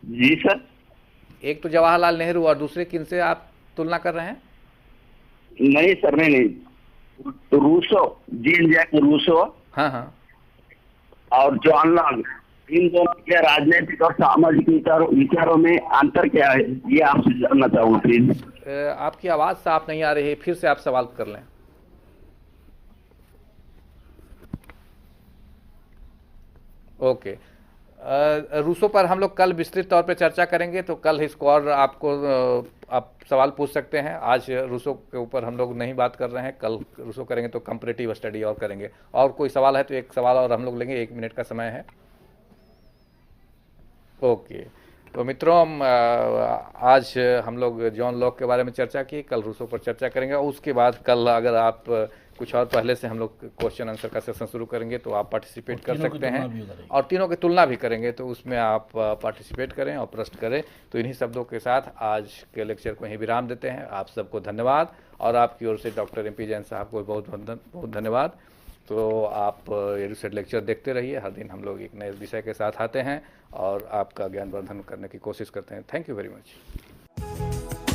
जी सर। एक तो जवाहरलाल नेहरू और दूसरे किनसे आप तुलना कर रहे हैं? नहीं सर, नहीं, तो रूसो, जीन जैक रूसो हाँ हाँ, और जॉन लॉक, इन दोनों के राजनीतिक और सामाजिक विचारों में अंतर क्या है, ये आपसे जानना चाहूँ प्लीज। आपकी आवाज साफ नहीं आ रही है, फिर से आप सवाल कर लें। ओके, रूसो पर हम लोग कल विस्तृत तौर पे चर्चा करेंगे, तो कल इसको और आपको आप सवाल पूछ सकते हैं। आज रूसो के ऊपर हम लोग नहीं बात कर रहे हैं, कल रूसो करेंगे तो कंपैरेटिव स्टडी और करेंगे। और कोई सवाल है तो एक सवाल और हम लोग लेंगे, 1 मिनट का समय है। ओके, तो मित्रों आज हम लोग जॉन लॉक के बारे में चर्चा की, कल रूसो पर चर्चा करेंगे। और उसके बाद कल अगर आप कुछ और पहले से हम लोग क्वेश्चन आंसर का सेशन शुरू करेंगे तो आप पार्टिसिपेट कर सकते हैं, और तीनों की तुलना भी करेंगे, तो उसमें आप पार्टिसिपेट करें और प्रश्न करें। तो इन्हीं शब्दों के साथ आज के लेक्चर को यहीं विराम देते हैं। आप सबको धन्यवाद, और आपकी ओर से डॉक्टर MP जैन साहब को बहुत बहुत धन्यवाद। तो आप एडुसेट लेक्चर देखते रहिए, हर दिन हम लोग एक नए विषय के साथ आते हैं और आपका ज्ञान वर्धन करने की कोशिश करते हैं। Thank you very much.